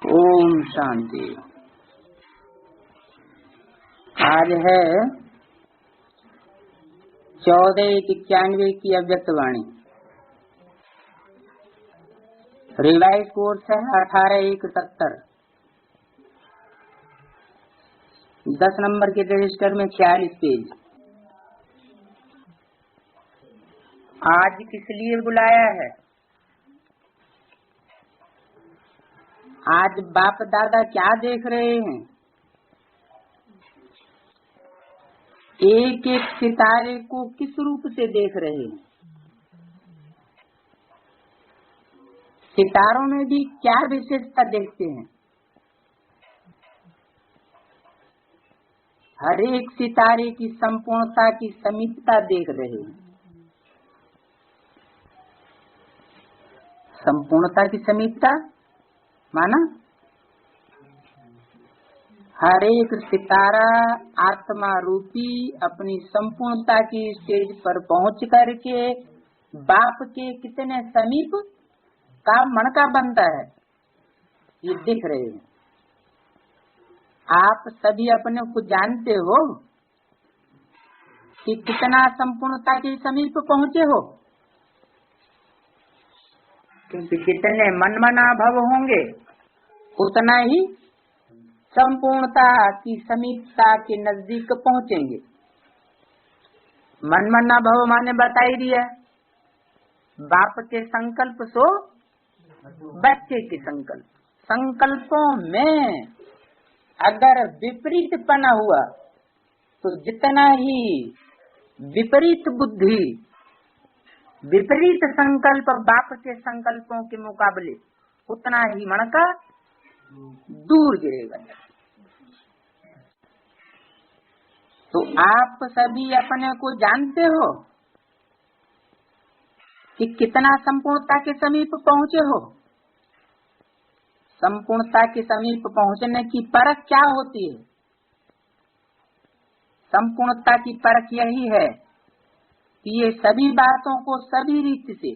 ओम शांति। आज है 14/91 की अव्यक्त वाणी। रिवाइज कोर्स है 18/1/70। 10 नंबर के रजिस्टर में 46 पेज। आज किस लिए बुलाया है? आज बाप दादा क्या देख रहे हैं? एक एक सितारे को किस रूप से देख रहे हैं? सितारों में भी क्या विशेषता देखते हैं? हर एक सितारे की संपूर्णता की समीपता देख रहे हैं। संपूर्णता की समीपता माना हर एक सितारा आत्मा रूपी अपनी संपूर्णता की स्टेज पर पहुंच करके बाप के कितने समीप का मन का बनता है, ये दिख रहे हैं। आप सभी अपने को जानते हो कि कितना संपूर्णता के समीप पहुंचे हो, क्योंकि जितने मनमना भव होंगे उतना ही संपूर्णता की समीपता के नजदीक पहुंचेंगे। मनमना भव माने बता ही दिया, बाप के संकल्प सो बच्चे के संकल्प। संकल्पों में अगर विपरीतपना हुआ तो जितना ही विपरीत बुद्धि, विपरीत संकल्प बाप के संकल्पों के मुकाबले उतना ही मन का दूर गिरेगा। तो आप सभी अपने को जानते हो कि कितना संपूर्णता के समीप पहुंचे हो। संपूर्णता के समीप पहुंचने की परख क्या होती है? संपूर्णता की परख यही है कि ये सभी बातों को सभी रीति से,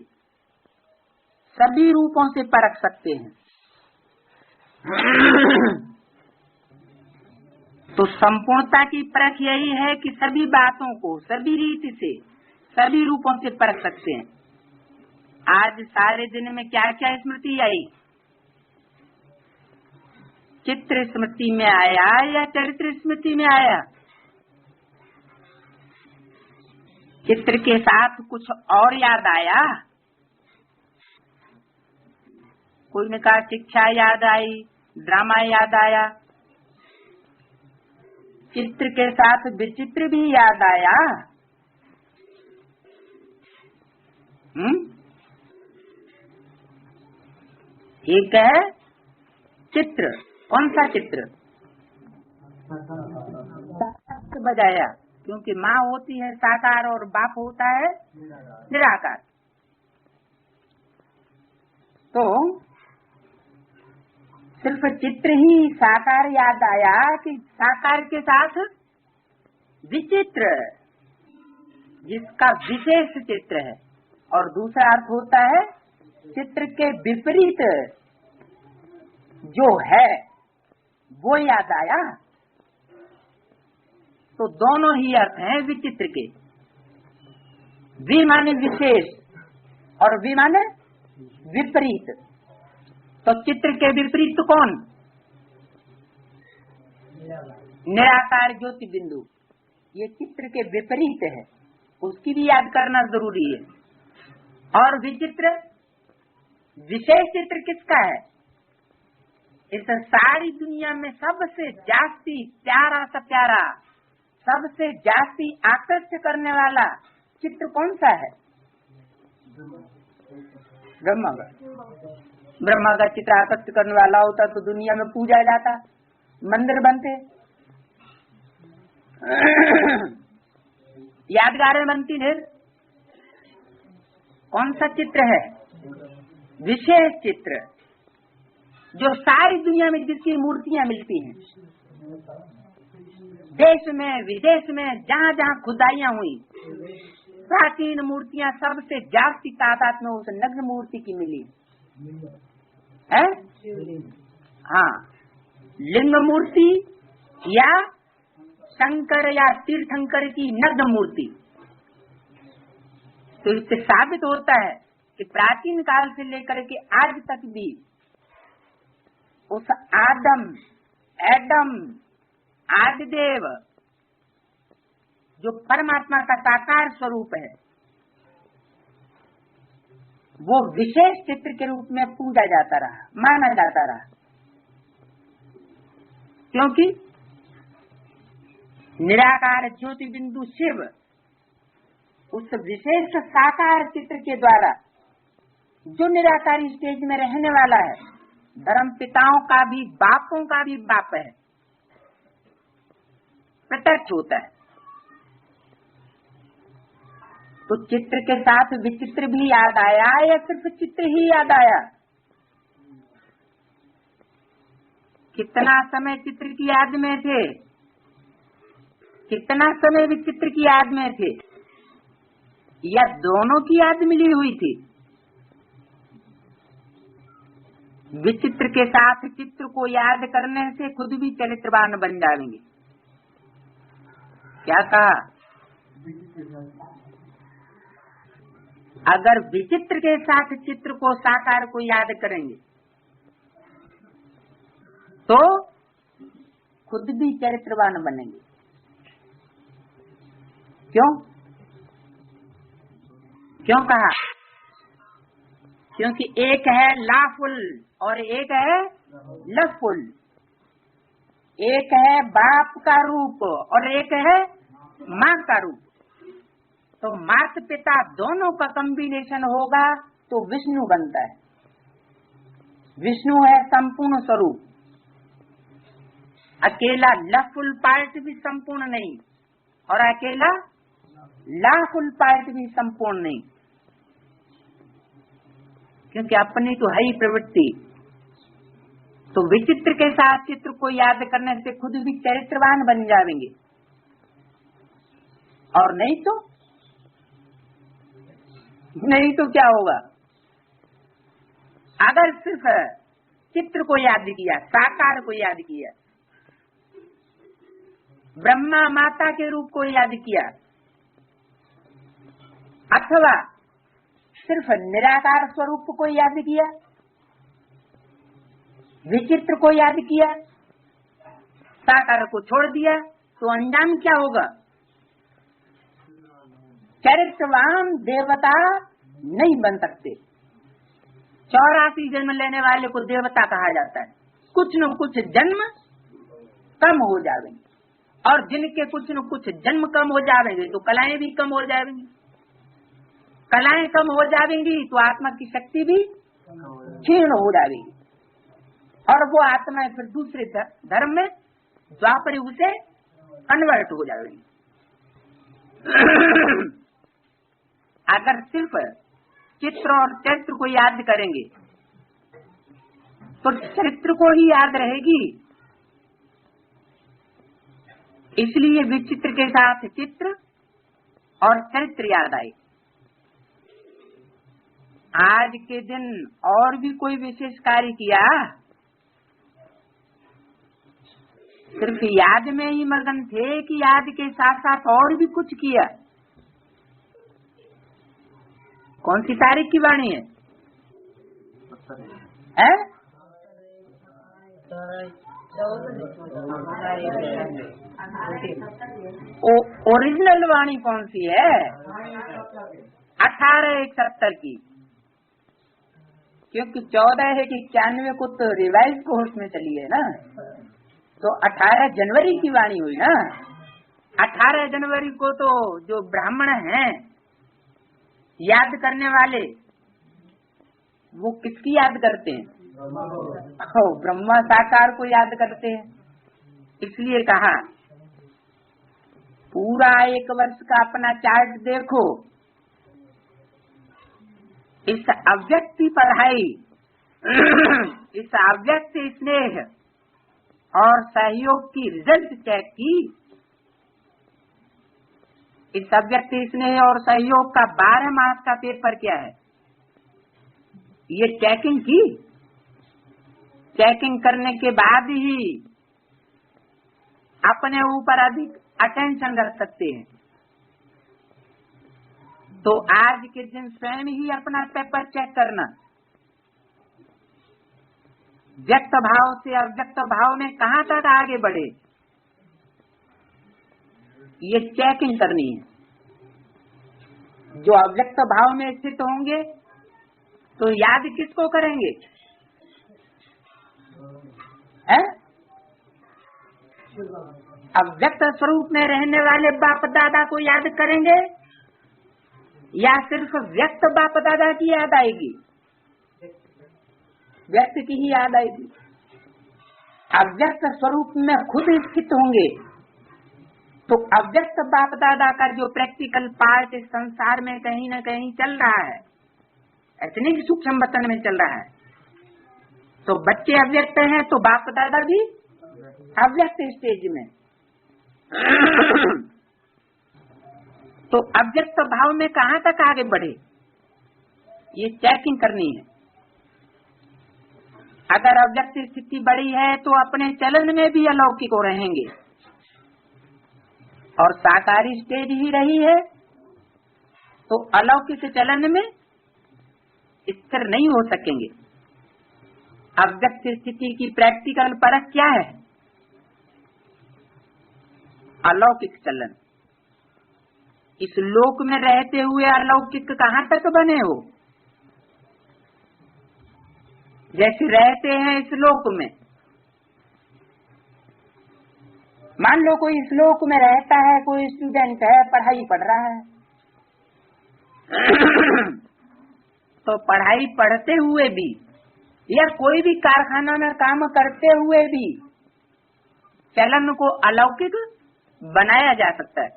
सभी रूपों से परख सकते हैं। तो संपूर्णता की परख यही है कि सभी बातों को सभी रीति से, सभी रूपों से परख सकते हैं। आज सारे दिन में क्या क्या स्मृति आई? चित्र स्मृति में आया या चरित्र स्मृति में आया? चित्र के साथ कुछ और याद आया? कोई ने कहा शिक्षा याद आई, ड्रामा याद आया। चित्र के साथ विचित्र भी याद आया। एक है चित्र। कौन सा चित्र? बजाया, क्योंकि माँ होती है साकार और बाप होता है निराकार। तो सिर्फ चित्र ही साकार याद आया कि साकार के साथ विचित्र, जिसका विशेष चित्र है। और दूसरा अर्थ होता है चित्र के विपरीत जो है वो याद आया। तो दोनों ही अर्थ हैं विचित्र के। वि माने विशेष और वि माने विपरीत। तो चित्र के विपरीत कौन? निराकार ज्योति बिंदु। ये चित्र के विपरीत है, उसकी भी याद करना जरूरी है। और विचित्र, विशेष चित्र किसका है? इस सारी दुनिया में सबसे जास्ती प्यारा सा प्यारा, सबसे जास्ती आकर्षित करने वाला चित्र कौन सा है? ब्रह्मा का। ब्रह्मा का चित्र आकर्षित करने वाला होता तो दुनिया में पूजा जाता, मंदिर बनते, यादगारें बनती ढेर। कौन सा चित्र है? विशेष चित्र, जो सारी दुनिया में जिसकी मूर्तियां मिलती हैं, देश में विदेश में जहाँ जहाँ खुदाइयाँ हुई, प्राचीन मूर्तियां सबसे जास्ती तादाद में उस नग्न मूर्ति की मिली है। हाँ, लिंग मूर्ति या शंकर या तीर्थंकर की नग्न मूर्ति। तो इससे साबित होता है कि प्राचीन काल से लेकर के आज तक भी उस एडम आदिदेव जो परमात्मा का साकार स्वरूप है, वो विशेष चित्र के रूप में पूजा जाता रहा, माना जाता रहा। क्योंकि निराकार ज्योति बिंदु शिव उस विशेष साकार चित्र के द्वारा जो निराकारी स्टेज में रहने वाला है, धर्म पिताओं का भी बापों का भी बाप है, प्रत्यक्ष होता है। तो चित्र के साथ विचित्र भी याद आया या सिर्फ चित्र ही याद आया? कितना समय चित्र की याद में थे, कितना समय विचित्र की याद में थे, या दोनों की याद मिली हुई थी? विचित्र के साथ चित्र को याद करने से खुद भी चरित्रवान बन जाएंगे। क्या कहा? अगर विचित्र के साथ चित्र को साकार को याद करेंगे तो खुद भी चरित्रवान बनेंगे। क्यों? क्यों कहा? क्योंकि एक है लाफुल और एक है लफुल, एक है बाप का रूप और एक है माँ का रूप। तो माता पिता दोनों का कॉम्बिनेशन होगा तो विष्णु बनता है। विष्णु है संपूर्ण स्वरूप, अकेला लफुल पार्ट भी संपूर्ण नहीं और अकेला लाफुल पार्ट भी संपूर्ण नहीं, क्योंकि अपनी तो है ही प्रवृत्ति। तो विचित्र के साथ चित्र को याद करने से खुद भी चरित्रवान बन जाएंगे, और नहीं तो क्या होगा? अगर सिर्फ चित्र को याद किया, साकार को याद किया, ब्रह्मा माता के रूप को याद किया, अथवा सिर्फ निराकार स्वरूप को याद किया, विचित्र को याद किया, साकार को छोड़ दिया, तो अंजाम क्या होगा? चरित्रवान देवता नहीं बन सकते। 84 जन्म लेने वाले को देवता कहा जाता है। कुछ न कुछ जन्म कम हो जाएंगे, और जिनके कुछ न कुछ जन्म कम हो जाएंगे तो कलाएं भी कम हो जाएंगी। कलाएं कम हो जाएंगी तो आत्मा की शक्ति भी क्षीण हो जाएगी, और वो आत्मा फिर दूसरे धर्म में द्वापर युग से कन्वर्ट हो जाएगी। अगर सिर्फ चित्र और चरित्र को याद करेंगे तो चरित्र को ही याद रहेगी। इसलिए विचित्र के साथ चित्र और चरित्र याद आए। आज के दिन और भी कोई विशेष कार्य किया? सिर्फ याद में ही मगन थे कि याद के साथ साथ और भी कुछ किया? कौन सी तारीख की वाणी है? ओरिजिनल वाणी कौन सी है? 1871 की, क्योंकि 1491 को तो रिवाइज कोर्स में चली है ना, तो 18 जनवरी की वाणी हुई ना। 18 जनवरी को तो जो ब्राह्मण हैं याद करने वाले, वो किसकी याद करते हैं? ब्रह्मा साकार को याद करते हैं। इसलिए कहा पूरा एक वर्ष का अपना चार्ट देखो, इस अव्यक्ति पढ़ाई, इस अव्यक्त स्नेह और सहयोग की रिजल्ट चेक की। इस अव्यक्त स्नेह और सहयोग का 12 मास का पेपर क्या है, ये चेकिंग की। चेकिंग करने के बाद ही अपने ऊपर अधिक अटेंशन रख सकते हैं। तो आज के दिन स्वयं ही अपना पेपर चेक करना, व्यक्त भाव से अव्यक्त भाव में कहाँ तक आगे बढ़े, ये चेकिंग करनी है। जो अव्यक्त भाव में स्थित होंगे तो याद किसको करेंगे? अव्यक्त स्वरूप में रहने वाले बाप दादा को याद करेंगे या सिर्फ व्यक्त बाप दादा की याद आएगी? व्यक्त की ही याद आएगी। अव्यक्त स्वरूप में खुद स्थित होंगे तो अव्यक्त बाप दादा का जो प्रैक्टिकल पार्ट इस संसार में कहीं न कहीं चल रहा है, इतने सूक्ष्म वतन में चल रहा है। तो बच्चे अव्यक्त हैं तो बाप दादा भी अव्यक्त स्टेज में। तो अव्यक्त भाव में कहाँ तक आगे बढ़े, ये चेकिंग करनी है। अगर अव्यक्त स्थिति बड़ी है तो अपने चलन में भी अलौकिक हो रहेंगे, और साकारी स्टेज ही रही है तो अलौकिक चलन में स्थिर नहीं हो सकेंगे। अव्यक्त स्थिति की प्रैक्टिकल परख क्या है? अलौकिक चलन। इस लोक में रहते हुए अलौकिक कहाँ तक बने हो? जैसे रहते हैं इस लोक में, मान लो कोई इस लोक में रहता है, कोई स्टूडेंट है, पढ़ाई पढ़ रहा है तो पढ़ाई पढ़ते हुए भी या कोई भी कारखाना में काम करते हुए भी चलन को अलौकिक बनाया जा सकता है।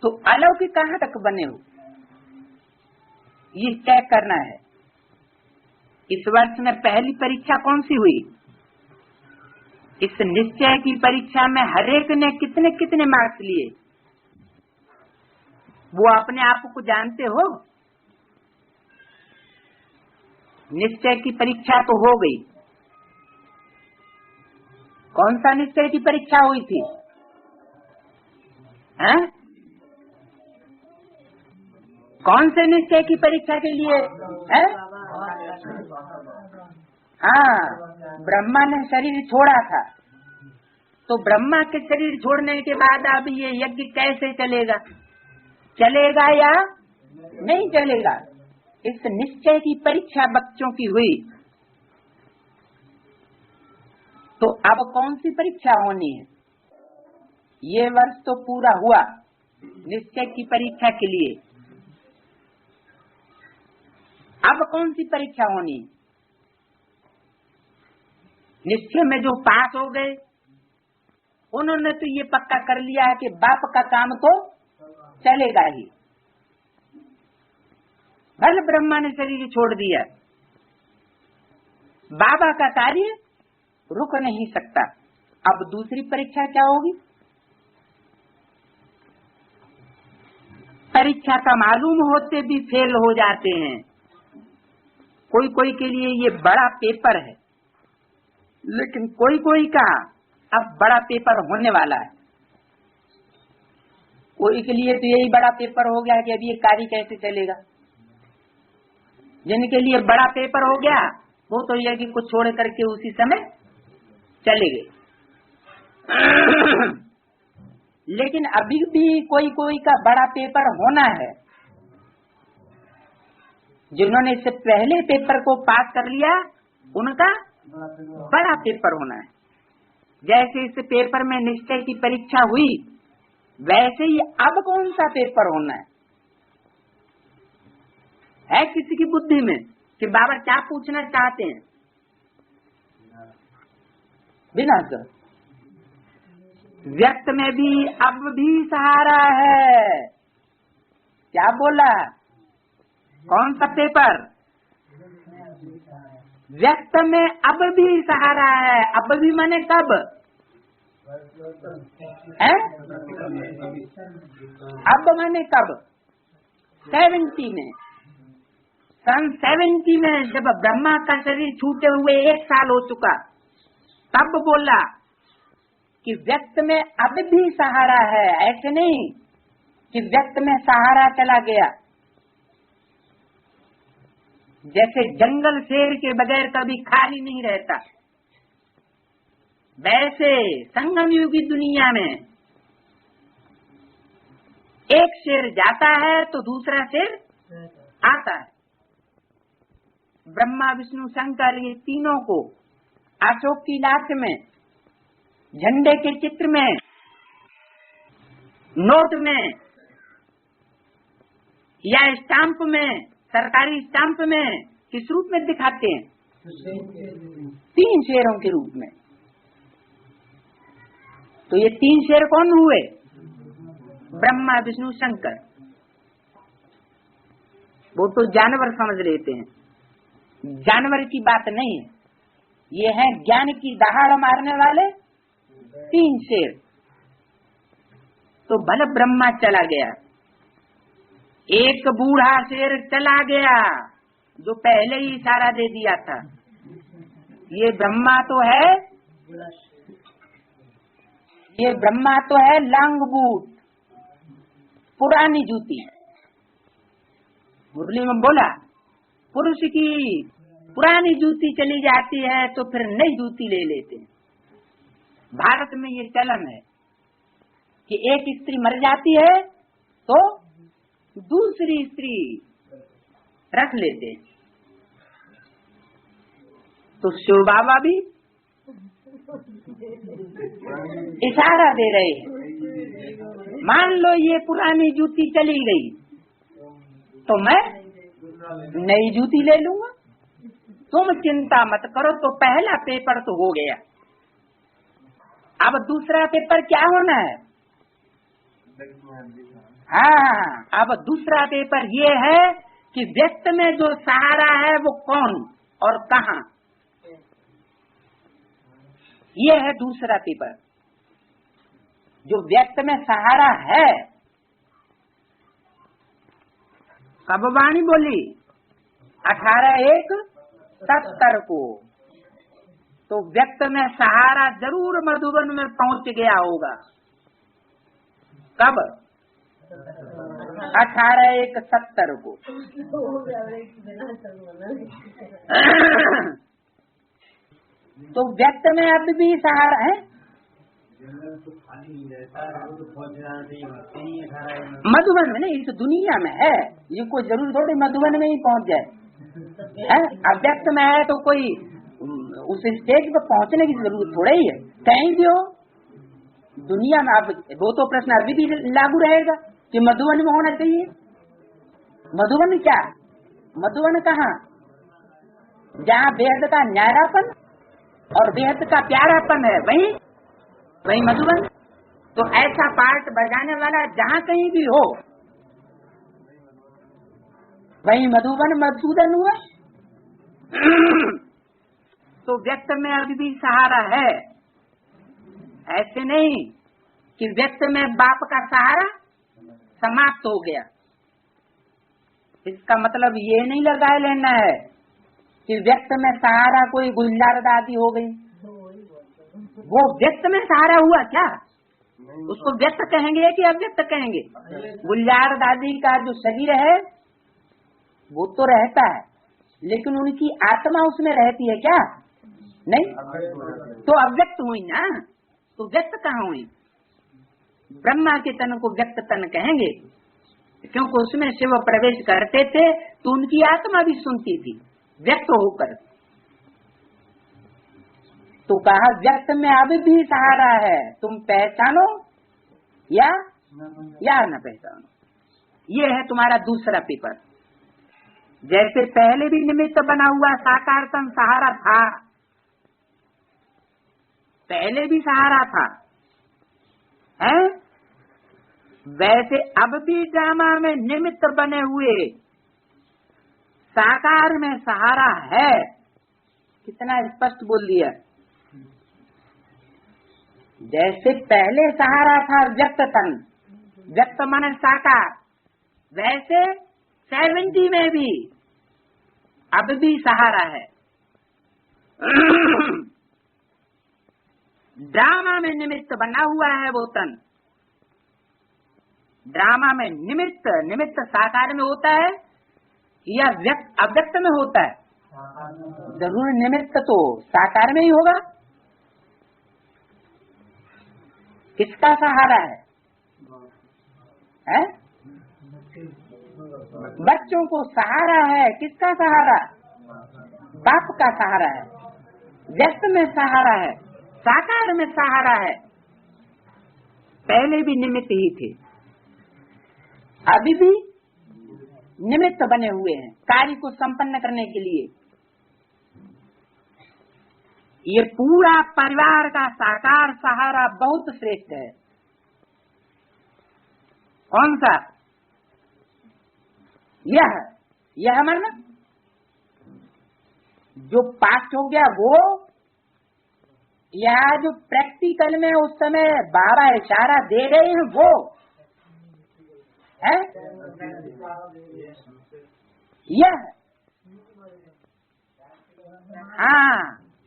तो अलौकिक कहाँ तक बने हो, ये चेक करना है। इस वर्ष में पहली परीक्षा कौन सी हुई? इस निश्चय की परीक्षा में हरेक ने कितने कितने मार्क्स लिए, वो अपने आप को जानते हो? निश्चय की परीक्षा तो हो गई। कौन सा निश्चय की परीक्षा हुई थी? हैं? कौन से निश्चय की परीक्षा के लिए? हाँ, ब्रह्मा ने शरीर छोड़ा था, तो ब्रह्मा के शरीर छोड़ने के बाद अब ये यज्ञ कैसे चलेगा? चलेगा या नहीं चलेगा? इस निश्चय की परीक्षा बच्चों की हुई। तो अब कौन सी परीक्षा होनी है? ये वर्ष तो पूरा हुआ निश्चय की परीक्षा के लिए। अब कौन सी परीक्षा होनी है? निश्चय में जो पास हो गए उन्होंने तो ये पक्का कर लिया है कि बाप का काम तो चलेगा ही। भले ब्रह्मा ने शरीर छोड़ दिया, बाबा का कार्य रुक नहीं सकता। अब दूसरी परीक्षा क्या होगी? परीक्षा का मालूम होते भी फेल हो जाते हैं। कोई कोई के लिए ये बड़ा पेपर है, लेकिन कोई कोई का अब बड़ा पेपर होने वाला है। कोई के लिए तो यही बड़ा पेपर हो गया कि अब ये कार्य कैसे चलेगा। जिनके लिए बड़ा पेपर हो गया वो तो ये कि कुछ छोड़ करके उसी समय चले गए। लेकिन अभी भी कोई कोई का बड़ा पेपर होना है। जिन्होंने इससे पहले पेपर को पास कर लिया उनका बड़ा पेपर होना है। जैसे इस पेपर में निश्चय की परीक्षा हुई, वैसे ही अब कौन सा पेपर होना है किसी की बुद्धि में कि बाबा क्या पूछना चाहते हैं? बिना सर व्यक्त में भी अब भी सहारा है। क्या बोला? कौन सा पेपर? व्यक्त में अब भी सहारा है। अब भी माने कब है? अब माने कब? 70 में सन 70 में जब ब्रह्मा का शरीर छूटे हुए 1 साल हो चुका, तब बोला कि व्यक्त में अब भी सहारा है। ऐसे नहीं कि व्यक्त में सहारा चला गया। जैसे जंगल शेर के बगैर कभी खाली नहीं रहता, वैसे संगम युग की दुनिया में एक शेर जाता है तो दूसरा शेर आता है। ब्रह्मा विष्णु शंकर ये तीनों को अशोक की लाश में, झंडे के चित्र में, नोट में या स्टाम्प में, सरकारी स्टाम्प में किस रूप में दिखाते हैं? 3 शेरों के रूप में। तो ये 3 शेर कौन हुए? ब्रह्मा विष्णु शंकर। वो तो जानवर समझ लेते हैं, जानवर की बात नहीं है। ये है ज्ञान की दहाड़ मारने वाले 3 शेर। तो भले ब्रह्मा चला गया, एक बूढ़ा शेर चला गया जो पहले ही इशारा दे दिया था। ये ब्रह्मा तो है, ये ब्रह्मा तो है लांग बूट, पुरानी जूती। मुरली में बोला पुरुष की पुरानी जूती चली जाती है तो फिर नई जूती ले लेते हैं। भारत में ये चलन है कि एक स्त्री मर जाती है तो दूसरी स्त्री रख लेते। तो शिव बाबा भी इशारा दे रहे हैं, मान लो ये पुरानी जूती चली गई तो मैं नई जूती ले लूंगा, तुम चिंता मत करो। तो पहला पेपर तो हो गया, अब दूसरा पेपर क्या होना है? हाँ, अब दूसरा पेपर ये है कि व्यक्त में जो सहारा है वो कौन और कहाँ, ये है दूसरा पेपर। जो व्यक्त में सहारा है, कब वाणी बोली? 18/1/70 को। तो व्यक्त में सहारा जरूर मधुबन में पहुंच गया होगा। कब? 18/1/70 को। तो व्यक्त में अब भी सहारा है। मधुबन में नहीं, इस दुनिया में है। ये कोई जरूर थोड़ी मधुबन में ही पहुंच जाए। अव्यक्त में है तो कोई उस स्टेज पर पहुंचने की जरूरत थोड़ा ही है। कहीं भी हो दुनिया में, अब वो तो प्रश्न अभी भी लागू रहेगा कि मधुबन में होना चाहिए। मधुबन क्या? मधुबन कहाँ? जहाँ बेहद का न्यारापन और बेहद का प्यारापन है, वही मधुबन। तो ऐसा पार्ट बजाने वाला जहाँ कहीं भी हो, वही मधुबन मधुसूदन हुआ। तो व्यक्त में अभी भी सहारा है। ऐसे नहीं कि व्यक्त में बाप का सहारा समाप्त हो गया। इसका मतलब ये नहीं लगा लेना है कि व्यक्त में सहारा कोई गुलजार दादी हो गई। वो व्यक्त में सहारा हुआ क्या? उसको व्यक्त कहेंगे कि अव्यक्त कहेंगे? गुलजार दादी का जो शरीर है वो तो रहता है, लेकिन उनकी आत्मा उसमें रहती है क्या? नहीं। तो अव्यक्त हुई ना, तो व्यक्त कहाँ हुई? ब्रह्मा के तन को व्यक्त तन कहेंगे, क्योंकि उसमें शिव प्रवेश करते थे तो उनकी आत्मा भी सुनती थी व्यक्त होकर। तो कहा व्यक्त में अब भी सहारा है, तुम पहचानो या न पहचानो। ये है तुम्हारा दूसरा पेपर। जैसे पहले भी निमित्त बना हुआ साकार तन सहारा था, पहले भी सहारा था, है? वैसे अब भी ड्रामा में निमित्त बने हुए साकार में सहारा है। कितना स्पष्ट बोल दिया। जैसे पहले सहारा था व्यक्त तन, व्यक्त मन साकार, वैसे 70 में भी अब भी सहारा है। ड्रामा में निमित्त बना हुआ है वो तन। ड्रामा में निमित्त साकार में होता है या अव्यक्त में होता है? जरूर निमित्त तो साकार में ही होगा। किसका सहारा है? बच्चों को सहारा है। किसका सहारा? बाप का सहारा है। व्यक्त में सहारा है, साकार में सहारा है। पहले भी निमित्त ही थे, अभी भी निमित्त बने हुए हैं कार्य को संपन्न करने के लिए। ये पूरा परिवार का साकार सहारा बहुत श्रेष्ठ है। कौन सा? यह माना जो पास्ट हो गया वो, या जो प्रैक्टिकल में उस समय बाबा इशारा दे रहे हैं वो है?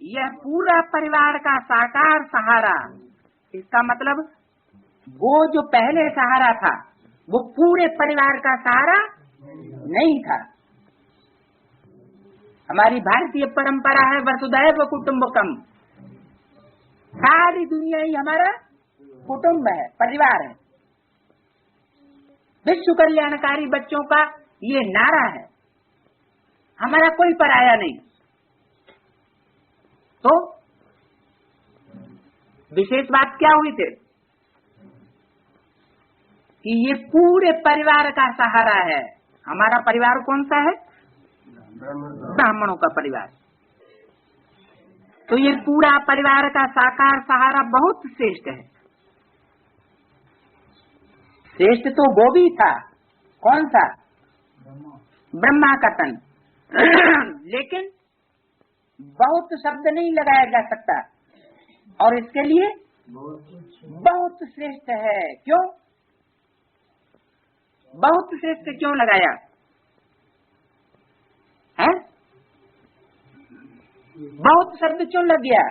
यह पूरा परिवार का साकार सहारा। इसका मतलब वो जो पहले सहारा था वो पूरे परिवार का सहारा नहीं था। हमारी भारतीय परंपरा है वसुधैव कुटुंबकम। सारी दुनिया ही हमारा कुटुंब है, परिवार है। विश्व कल्याणकारी बच्चों का ये नारा है, हमारा कोई पराया नहीं। तो विशेष बात क्या हुई थी कि ये पूरे परिवार का सहारा है। हमारा परिवार कौन सा है? ब्राह्मणों का परिवार। तो ये पूरा परिवार का साकार सहारा बहुत श्रेष्ठ है। श्रेष्ठ तो वो भी था। कौन सा? ब्रह्मा का तन। लेकिन बहुत शब्द नहीं लगाया जा सकता और इसके लिए बहुत श्रेष्ठ है। क्यों बहुत श्रेष्ठ क्यों लगाया है? बहुत शब्द क्यों लग गया?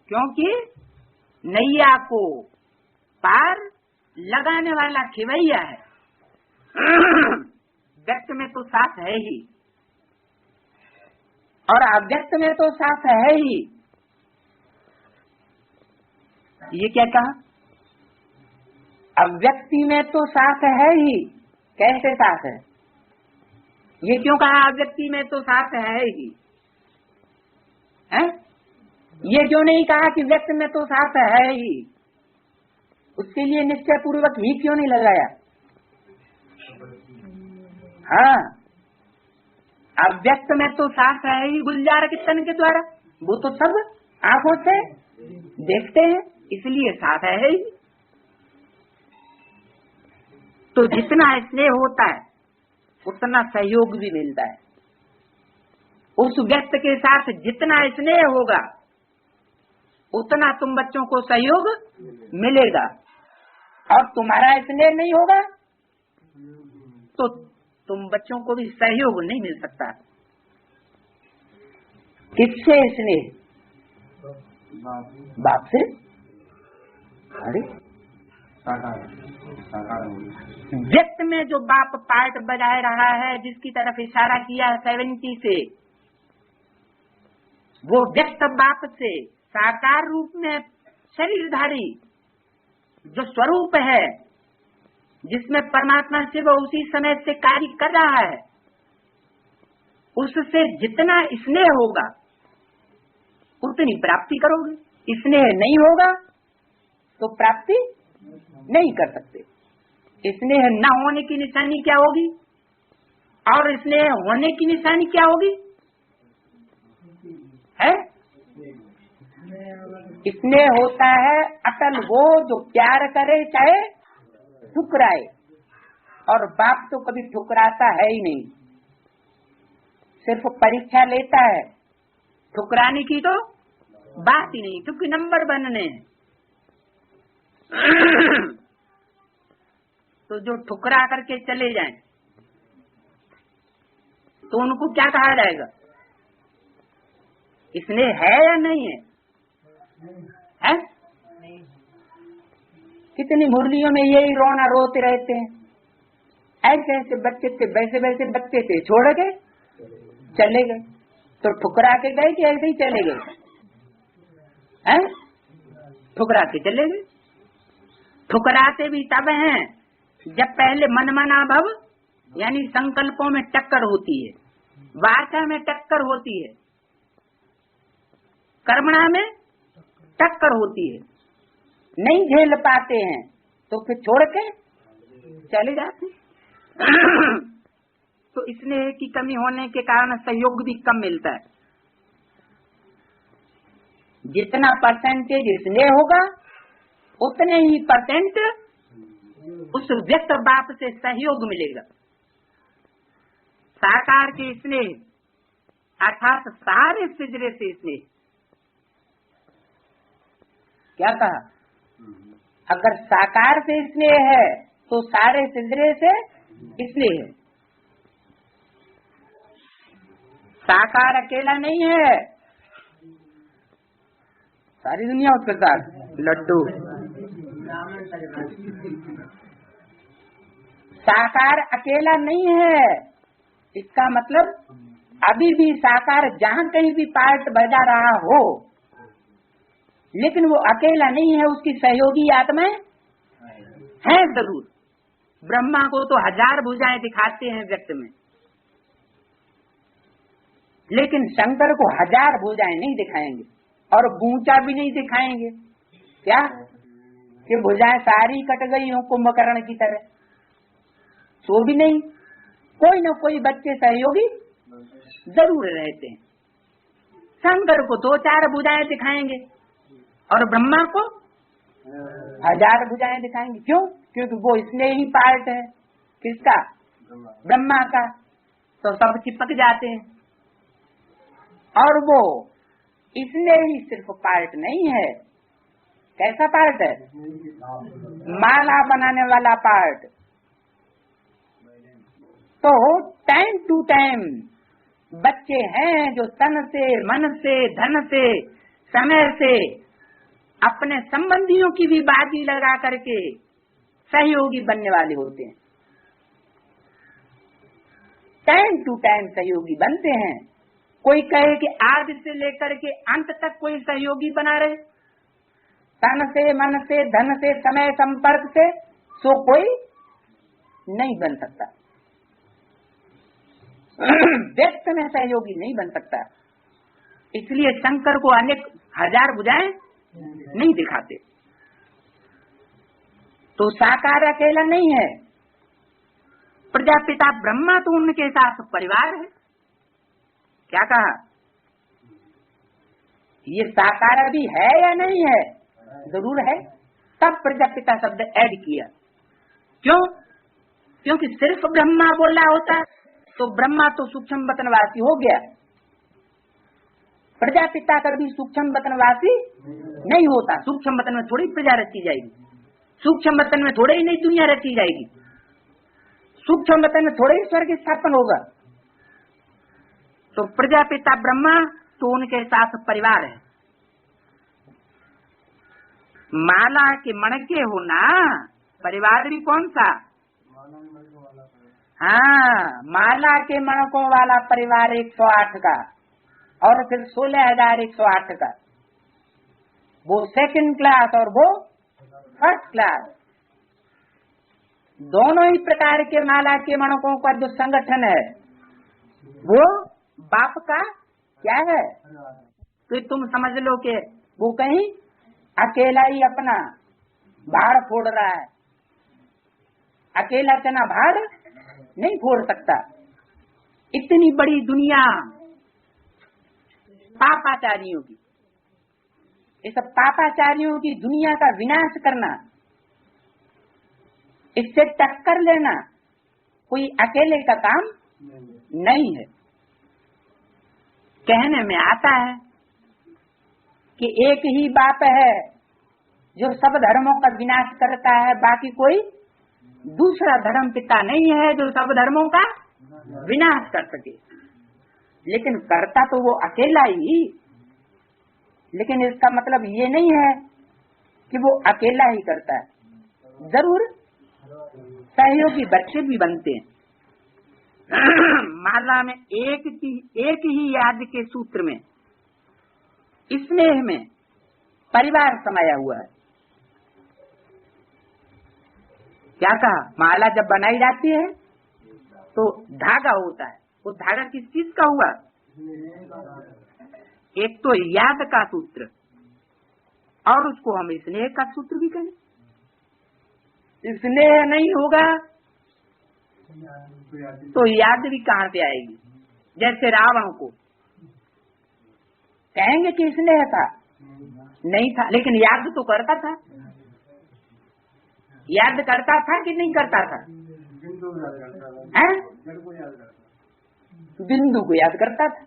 क्योंकि नैया को पार लगाने वाला खिवैया है। व्यक्त में तो साथ है ही और अव्यक्त में तो साथ है ही। ये क्या कहा? अव्यक्ति में तो साथ है ही। कैसे साथ है? ये क्यों कहा अव्यक्ति में तो साथ है ही? ये क्यों नहीं कहा कि व्यक्त में तो साथ है ही? उसके लिए निश्चय पूर्वक ही क्यों नहीं लगाया? अव्यक्त में तो साथ है ही गुलजार के तन के द्वारा। वो तो सब आंखों से देखते हैं, इसलिए साथ है ही। तो जितना स्नेह होता है उतना सहयोग भी मिलता है। उस व्यक्त के साथ जितना स्नेह होगा उतना तुम बच्चों को सहयोग मिलेगा, और तुम्हारा स्नेह नहीं होगा तो तुम बच्चों को भी सहयोग नहीं मिल सकता। किससे स्नेह? बाप से। अरे व्यक्त में जो बाप पार्ट बजा रहा है, जिसकी तरफ इशारा किया 70 से, वो व्यक्त बाप से साकार रूप में शरीरधारी जो स्वरूप है, जिसमें परमात्मा शिव उसी समय से कार्य कर रहा है, उससे जितना स्नेह होगा उतनी प्राप्ति करोगे। स्नेह नहीं होगा तो प्राप्ति नहीं कर सकते। स्नेह न होने की निशानी क्या होगी और स्नेह होने की निशानी क्या होगी? है स्नेह होता है अटल वो जो प्यार करे चाहे ठुकराए, और बाप तो कभी ठुकराता है ही नहीं, सिर्फ परीक्षा लेता है। ठुकराने की तो बात ही नहीं, क्योंकि नंबर बनने हैं। तो जो ठुकरा करके चले जाएं तो उनको क्या कहा जाएगा? स्नेह है या नहीं है? है? कितनी मुरलियों में यही रोना रोते रहते हैं। ऐसे ऐसे बच्चे थे, वैसे वैसे बच्चे थे, छोड़ गए चले गए। तो ठुकरा के गए कि ऐसे ही चले गए? हैं? ठुकरा के चले गए। ठुकराते भी तब हैं जब पहले मनमना भव यानी संकल्पों में टक्कर होती है, वाचा में टक्कर होती है, कर्मणा में टक्कर होती है, नहीं झेल पाते हैं तो फिर छोड़ के चले जाते हैं। तो स्नेह की कमी होने के कारण सहयोग भी कम मिलता है। जितना परसेंटेज स्नेह होगा उतने ही परसेंट उस व्यक्त बाप से सहयोग मिलेगा। साकार के स्नेह अर्थात सारे सिजरे से स्नेह। क्या कहा? अगर साकार से स्नेह है तो सारे सिजरे से स्नेह है। साकार अकेला नहीं है, सारी दुनिया उसके साथ लड्डू। साकार अकेला नहीं है, इसका मतलब अभी भी साकार जहाँ कहीं भी पार्ट बजा रहा हो, लेकिन वो अकेला नहीं है, उसकी सहयोगी आत्माएं हैं जरूर। ब्रह्मा को तो 1000 भुजाएं दिखाते हैं व्यक्त में, लेकिन शंकर को 1000 भुजाएं नहीं दिखाएंगे और गूंचा भी नहीं दिखाएंगे। क्या कि भुजाएं सारी कट गई हो कुंभकर्ण की तरह? तो भी नहीं, कोई न कोई बच्चे सहयोगी जरूर रहते हैं। शंकर को 2-4 भुजाएं दिखाएंगे और ब्रह्मा को 1000 भुजाएं दिखाएंगे। क्यों? क्योंकि वो इसलिए ही पार्ट है। किसका? ब्रह्मा का। तो सब चिपक जाते हैं। और वो इसलिए ही सिर्फ पार्ट नहीं है। कैसा पार्ट है? माला बनाने वाला पार्ट। तो टाइम टू टाइम बच्चे हैं जो तन से, मन से, धन से, समय से अपने संबंधियों की भी बाजी लगा करके सहयोगी बनने वाले होते हैं। टाइम टू टाइम सहयोगी बनते हैं। कोई कहे कि आदि से लेकर के अंत तक कोई सहयोगी बना रहे, तन से, मन से, धन से, समय संपर्क से, सो कोई नहीं बन सकता। व्यक्त में सहयोगी नहीं बन सकता। इसलिए शंकर को अनेक 1000 भुजाएं नहीं दिखाते। तो साकार अकेला नहीं है। प्रजापिता ब्रह्मा तो उनके साथ परिवार है। क्या कहा? ये साकार अभी है या नहीं है? जरूर है। तब प्रजापिता शब्द ऐड किया। क्यों? क्योंकि सिर्फ ब्रह्मा बोला होता तो ब्रह्मा तो सूक्ष्म वतनवासी हो गया। प्रजापिता कभी सूक्ष्म वतनवासी नहीं होता। सूक्ष्म वतन में थोड़ी प्रजा रची जाएगी, सूक्ष्म वतन में थोड़े ही नई दुनिया रची जाएगी, सूक्ष्म वतन में थोड़े ही स्वर्ग स्थापन होगा। तो प्रजापिता ब्रह्मा तो उनके साथ परिवार है। माला के मणके हो ना, परिवार भी कौन सा? हाँ, माला के मणकों वाला परिवार 108 का और फिर 16,108 का। वो सेकंड क्लास और वो फर्स्ट क्लास। दोनों ही प्रकार के माला के मणकों का जो संगठन है वो बाप का क्या है? तो तुम समझ लो कि वो कहीं अकेला ही अपना भाड़ फोड़ रहा है। अकेला चना भाड़ नहीं फोड़ सकता। इतनी बड़ी दुनिया पापाचारियों की, इस पापाचारियों की दुनिया का विनाश करना, इससे टक्कर लेना कोई अकेले का काम नहीं है। कहने में आता है कि एक ही बाप है जो सब धर्मों का विनाश करता है, बाकी कोई दूसरा धर्म पिता नहीं है जो सब धर्मों का विनाश कर सके। लेकिन करता तो वो अकेला ही। लेकिन इसका मतलब ये नहीं है कि वो अकेला ही करता है, जरूर सहयोगी बच्चे भी बनते हैं। माला में एक ही याद के सूत्र में, स्नेह में परिवार समाया हुआ है। क्या कहा? माला जब बनाई जाती है तो धागा होता है, वो धागा किस चीज का हुआ? एक तो याद का सूत्र, और उसको हम स्नेह का सूत्र भी कहें। स्नेह नहीं होगा तो याद भी कहाँ से आएगी? जैसे रावण को कहेंगे कि स्नेह था, नहीं था, लेकिन याद तो करता था। याद करता था कि नहीं करता था? बिंदु को याद करता था,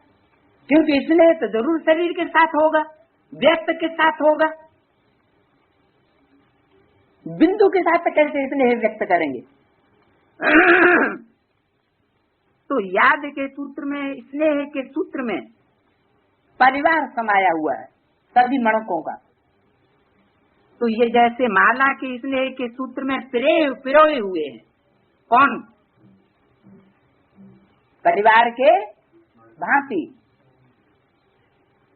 क्योंकि स्नेह तो जरूर शरीर के साथ होगा, व्यक्त के साथ होगा। बिंदु के साथ कैसे स्नेह व्यक्त करेंगे? तो याद के सूत्र में, स्नेह के सूत्र में परिवार समाया हुआ है सभी मणकों का। तो ये जैसे माला के स्नेह के सूत्र में पिरोए हुए हैं। कौन? परिवार के भांति।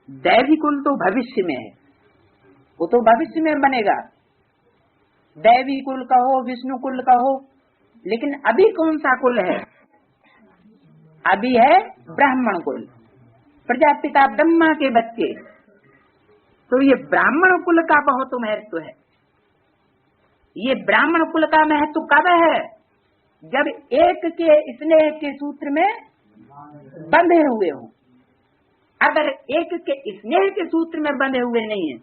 दैवी कुल तो भविष्य में है, वो तो भविष्य में बनेगा। दैवी कुल कहो, विष्णु कुल कहो, लेकिन अभी कौन सा कुल है? अभी है ब्राह्मण कुल, प्रजापिता ब्रह्मा के बच्चे। तो ये ब्राह्मण कुल का बहुत महत्व है। ये ब्राह्मण कुल का महत्व कब है? जब एक के स्नेह के सूत्र में बंधे हुए हों। अगर एक के स्नेह के सूत्र में बंधे हुए नहीं है,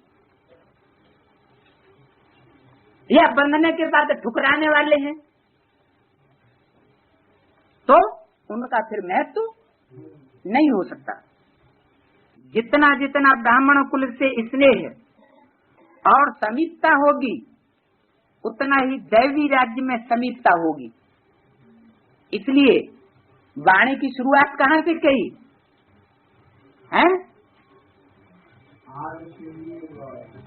या बंधने के बाद ठुकराने वाले हैं, तो उनका फिर महत्व नहीं हो सकता। जितना जितना ब्राह्मण कुल से स्नेह और समीपता होगी, उतना ही दैवी राज्य में समीपता होगी। इसलिए वाणी की शुरुआत कहाँ से कही है?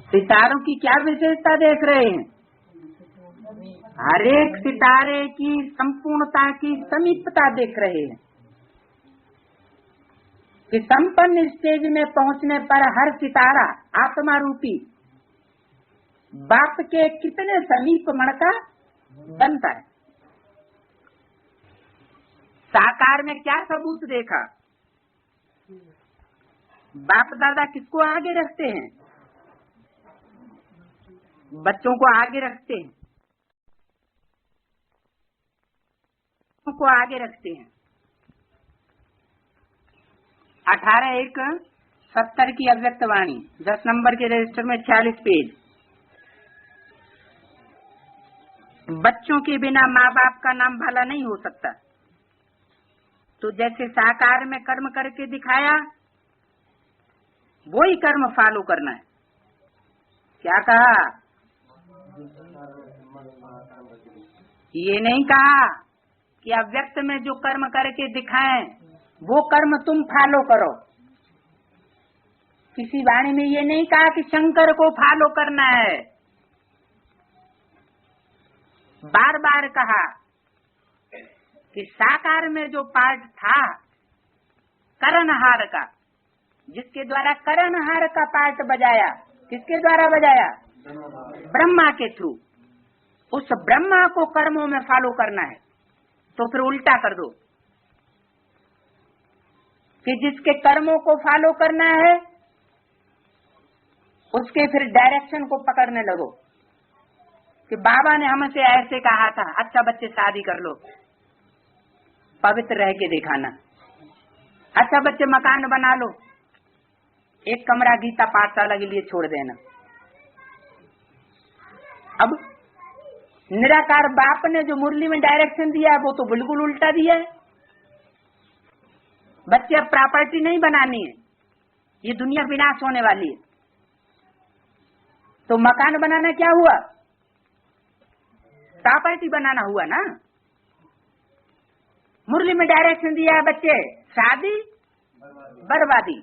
सितारों की क्या विशेषता देख रहे हैं? हर एक सितारे की संपूर्णता की समीपता देख रहे हैं कि संपन्न स्टेज में पहुंचने पर हर सितारा आत्मा रूपी बाप के कितने समीप मणका बनता है। साकार में क्या सबूत देखा? बाप दादा किसको आगे रखते हैं? बच्चों को आगे रखते हैं, को आगे रखते हैं। 18/1/70 की अव्यक्त वाणी 10 नंबर के रजिस्टर में 46 पेज। बच्चों के बिना माँ बाप का नाम भला नहीं हो सकता। तो जैसे साकार में कर्म करके दिखाया, वही कर्म फॉलो करना है। क्या कहा? ये नहीं कहा कि अव्यक्त में जो कर्म करके दिखाएं वो कर्म तुम फॉलो करो। किसी वाणी में ये नहीं कहा कि शंकर को फॉलो करना है। बार बार कहा कि साकार में जो पार्ट था करणहार का, जिसके द्वारा करणहार का पार्ट बजाया, किसके द्वारा बजाया? ब्रह्मा के थ्रू। उस ब्रह्मा को कर्मों में फॉलो करना है। तो फिर उल्टा कर दो कि जिसके कर्मों को फॉलो करना है उसके फिर डायरेक्शन को पकड़ने लगो कि बाबा ने हमसे ऐसे कहा था, अच्छा बच्चे शादी कर लो, पवित्र रह के दिखाना। अच्छा बच्चे मकान बना लो, एक कमरा गीता पाठशाला के लिए छोड़ देना। अब निराकार बाप ने जो मुरली में डायरेक्शन दिया है वो तो बिल्कुल उल्टा दिया है। बच्चे अब प्रॉपर्टी नहीं बनानी है, ये दुनिया विनाश होने वाली है। तो मकान बनाना क्या हुआ? प्रॉपर्टी बनाना हुआ ना। मुरली में डायरेक्शन दिया है बच्चे शादी बर्बादी।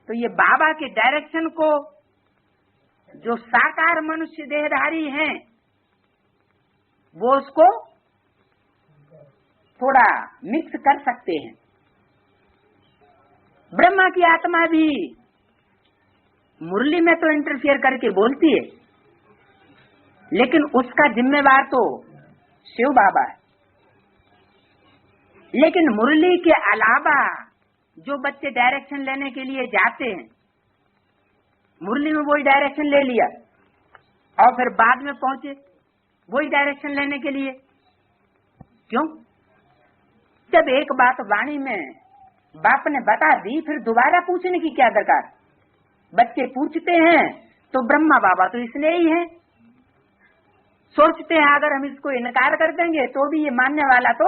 तो ये बाबा के डायरेक्शन को जो साकार मनुष्य देहधारी हैं वो उसको थोड़ा मिक्स कर सकते हैं। ब्रह्मा की आत्मा भी मुरली में तो इंटरफियर करके बोलती है, लेकिन उसका जिम्मेवार तो शिव बाबा है। लेकिन मुरली के अलावा जो बच्चे डायरेक्शन लेने के लिए जाते हैं, मुरली में वही डायरेक्शन ले लिया और फिर बाद में पहुंचे वही डायरेक्शन लेने के लिए। क्यों? जब एक बात वाणी में बाप ने बता दी, फिर दोबारा पूछने की क्या दरकार? बच्चे पूछते हैं तो ब्रह्मा बाबा तो इसलिए ही है, सोचते हैं अगर हम इसको इनकार कर देंगे तो भी ये मानने वाला तो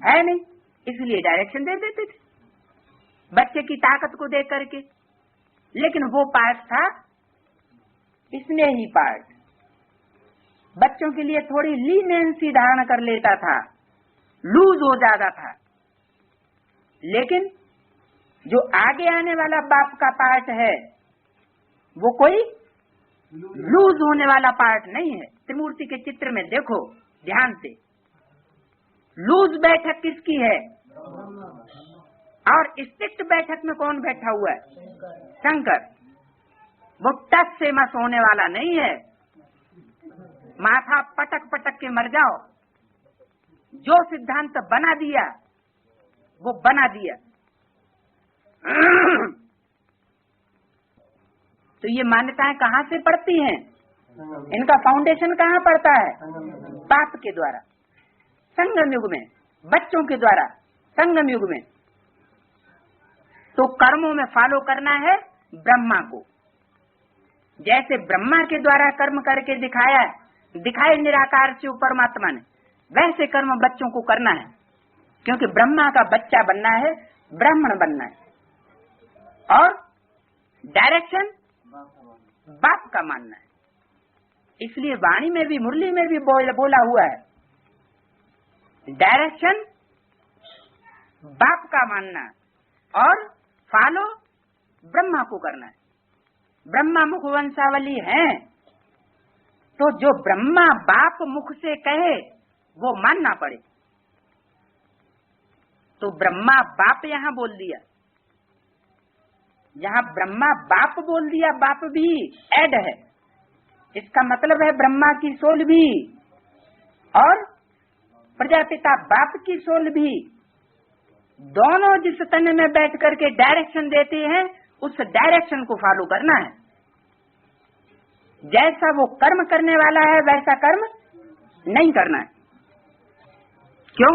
है नहीं, इसलिए डायरेक्शन दे देते थे बच्चे की ताकत को देख करके। लेकिन वो पार्ट था इसने ही पार्ट बच्चों के लिए थोड़ी लीनियंसी धारण कर लेता था, लूज हो जाता था। लेकिन जो आगे आने वाला बाप का पार्ट है वो कोई लूज होने वाला पार्ट नहीं है। त्रिमूर्ति के चित्र में देखो ध्यान से, लूज बैठक किसकी है? और स्ट्रिक्ट बैठक में कौन बैठा हुआ है? शंकर। वो टस से मस होने वाला नहीं है, माथा पटक पटक के मर जाओ। जो सिद्धांत बना दिया वो बना दिया। तो ये मान्यताएं कहाँ से पड़ती हैं? इनका फाउंडेशन कहाँ पड़ता है? बाप के द्वारा, संगम युग में, बच्चों के द्वारा संगम युग में। तो कर्मों में फॉलो करना है ब्रह्मा को। जैसे ब्रह्मा के द्वारा कर्म करके दिखाए निराकार शिव परमात्मा ने, वैसे कर्म बच्चों को करना है। क्योंकि ब्रह्मा का बच्चा बनना है, ब्राह्मण बनना है। और डायरेक्शन बाप का मानना है। इसलिए वाणी में भी, मुरली में भी बोला हुआ है, डायरेक्शन बाप का मानना और फॉलो ब्रह्मा को करना है। ब्रह्मा मुख वंशावली है तो जो ब्रह्मा बाप मुख से कहे वो मानना पड़े। तो ब्रह्मा बाप यहां बोल दिया, जहां ब्रह्मा बाप बोल दिया, बाप भी ऐड है। इसका मतलब है ब्रह्मा की सोल भी और प्रजापिता बाप की सोल भी, दोनों जिस तन में बैठ करके डायरेक्शन देते हैं उस डायरेक्शन को फॉलो करना है। जैसा वो कर्म करने वाला है वैसा कर्म नहीं करना है। क्यों?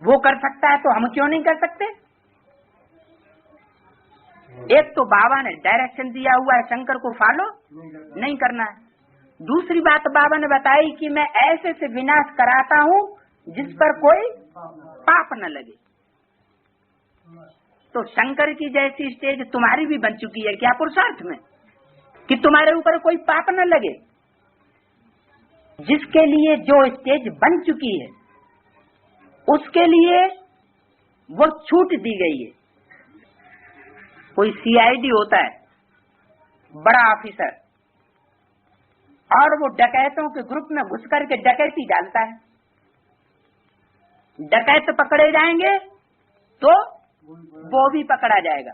वो कर सकता है तो हम क्यों नहीं कर सकते? एक तो बाबा ने डायरेक्शन दिया हुआ है, शंकर को फॉलो नहीं करना है। दूसरी बात बाबा ने बताई कि मैं ऐसे से विनाश कराता हूँ जिस पर कोई पाप न लगे। तो शंकर की जैसी स्टेज तुम्हारी भी बन चुकी है क्या पुरुषार्थ में, कि तुम्हारे ऊपर कोई पाप न लगे? जिसके लिए जो स्टेज बन चुकी है उसके लिए वो छूट दी गई है। कोई सीआईडी होता है, बड़ा ऑफिसर, और वो डकैतों के ग्रुप में घुस करके डकैती डालता है। डकैत पकड़े जाएंगे तो वो भी पकड़ा जाएगा।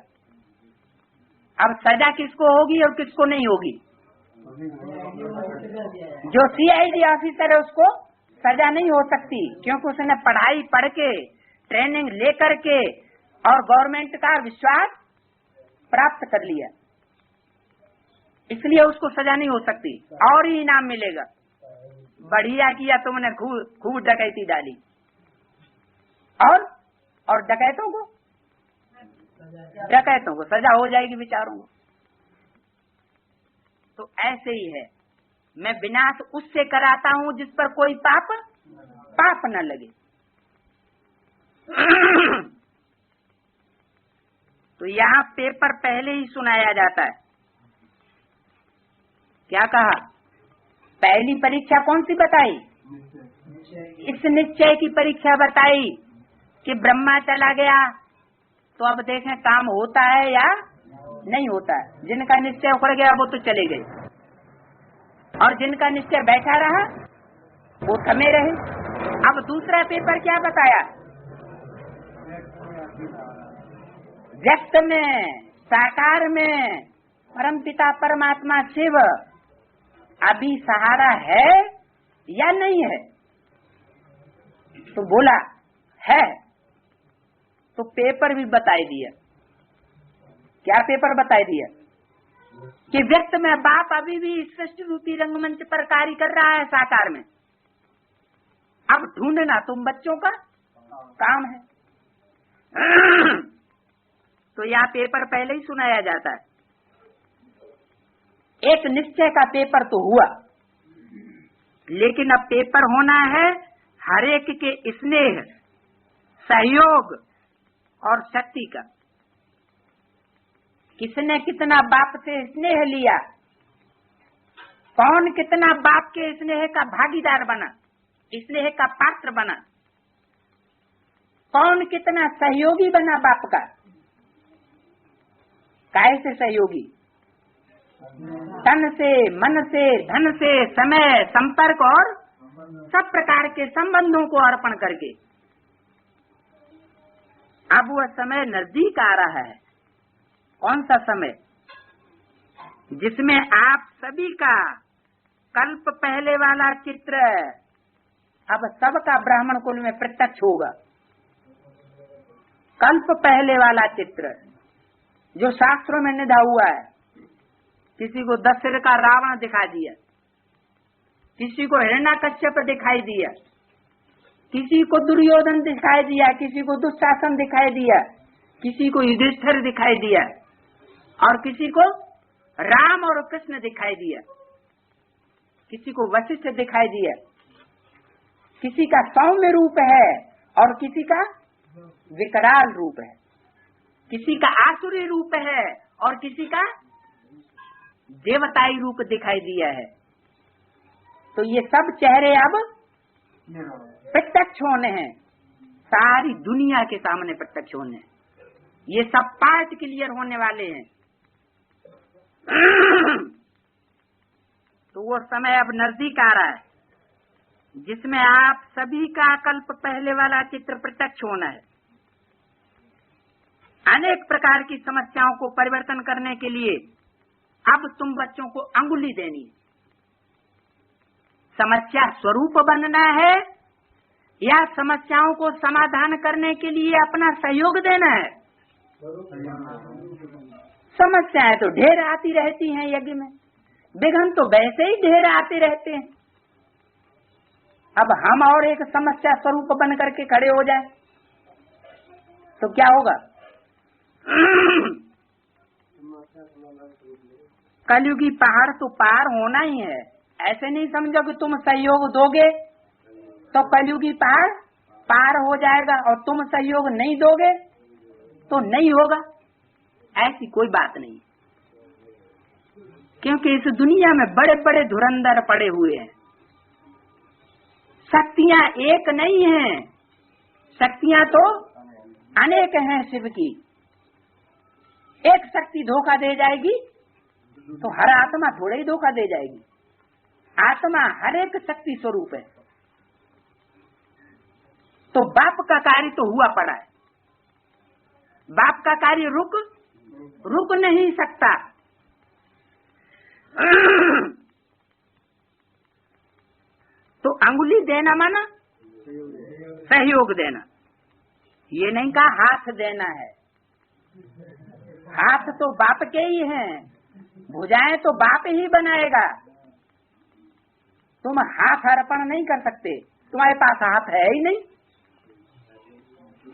अब सजा किसको होगी और किसको नहीं होगी? जो सीआईडी ऑफिसर है उसको सजा नहीं हो सकती, क्योंकि उसने पढ़ाई पढ़ के, ट्रेनिंग लेकर के और गवर्नमेंट का विश्वास प्राप्त कर लिया, इसलिए उसको सजा नहीं हो सकती और ही इनाम मिलेगा। बढ़िया किया तुमने, खूब डकैती डाली। और डकैतों को सजा हो जाएगी बेचारों को। तो ऐसे ही है, मैं विनाश उससे कराता हूं जिस पर कोई पाप न लगे। तो यहाँ पेपर पहले ही सुनाया जाता है। क्या कहा? पहली परीक्षा कौन सी बताई? इस निश्चय की परीक्षा बताई कि ब्रह्मा चला गया तो अब देखें काम होता है या नहीं होता है। जिनका निश्चय उखड़ गया वो तो चले गए, और जिनका निश्चय बैठा रहा वो थमे रहे। अब दूसरा पेपर क्या बताया, व्यक्त में साकार में परमपिता परमात्मा शिव अभी सहारा है या नहीं है। तो बोला है, तो पेपर भी बताई दिया। क्या पेपर बताई दिया कि व्यक्त में बाप अभी भी सृष्टि रूपी रंगमंच पर कार्य कर रहा है साकार में। अब ढूंढना तुम बच्चों का काम है। तो यह पेपर पहले ही सुनाया जाता है। एक निश्चय का पेपर तो हुआ, लेकिन अब पेपर होना है हर एक के स्नेह, सहयोग और शक्ति का। किसने कितना बाप से स्नेह लिया, कौन कितना बाप के स्नेह का भागीदार बना, स्नेह का पात्र बना, कौन कितना सहयोगी बना बाप का। काय से सहयोगी, तन से, मन से, धन से, समय, संपर्क और सब प्रकार के संबंधों को अर्पण करके। अब वह समय नजदीक आ रहा है। कौन सा समय, जिसमें आप सभी का कल्प पहले वाला चित्र अब सबका ब्राह्मण कुल में प्रत्यक्ष होगा। कल्प पहले वाला चित्र जो शास्त्रों में निधा हुआ है। किसी को 10 सिर का रावण दिखा दिया, किसी को हिरण्याकश्यप दिखाई दिया, किसी को दुर्योधन दिखाई दिया, किसी को दुशासन दिखाई दिया, किसी को युधिष्ठिर दिखाई दिया, और किसी को राम और कृष्ण दिखाई दिया, किसी को वशिष्ठ दिखाई दिया। किसी का सौम्य रूप है और किसी का विकराल रूप है, किसी का आसुरी रूप है और किसी का देवताई रूप दिखाई दिया है। तो ये सब चेहरे अब प्रत्यक्ष होने हैं, सारी दुनिया के सामने प्रत्यक्ष होने हैं। ये सब पार्ट क्लियर होने वाले हैं। तो वो समय अब नजदीक आ रहा है जिसमें आप सभी का कल्प पहले वाला चित्र प्रत्यक्ष होना है। अनेक प्रकार की समस्याओं को परिवर्तन करने के लिए अब तुम बच्चों को अंगुली देनी। समस्या स्वरूप बनना है या समस्याओं को समाधान करने के लिए अपना सहयोग देना है। समस्याएं तो ढेर आती रहती हैं यज्ञ में, विघ्न तो वैसे ही ढेर आते रहते हैं। अब हम और एक समस्या स्वरूप बन करके खड़े हो जाए तो क्या होगा। कलयुगी पहाड़ तो पार होना ही है। ऐसे नहीं समझो कि तुम सहयोग दोगे तो कलयुगी पहाड़ पार हो जाएगा और तुम सहयोग नहीं दोगे तो नहीं होगा। ऐसी कोई बात नहीं, क्योंकि इस दुनिया में बड़े बड़े धुरंधर पड़े हुए हैं। शक्तियां एक नहीं हैं, शक्तियां तो अनेक हैं शिव की। एक शक्ति धोखा दे जाएगी तो हर आत्मा थोड़ा ही धोखा दे जाएगी। आत्मा हर एक शक्ति स्वरूप है। तो बाप का कार्य तो हुआ पड़ा है, बाप का कार्य रुक नहीं सकता। तो अंगुली देना माना सहयोग देना, ये नहीं कहा हाथ देना है। हाथ तो बाप के ही हैं, भुजाएं तो बाप ही बनाएगा। तुम हाथ अर्पण नहीं कर सकते, तुम्हारे पास हाथ है ही नहीं।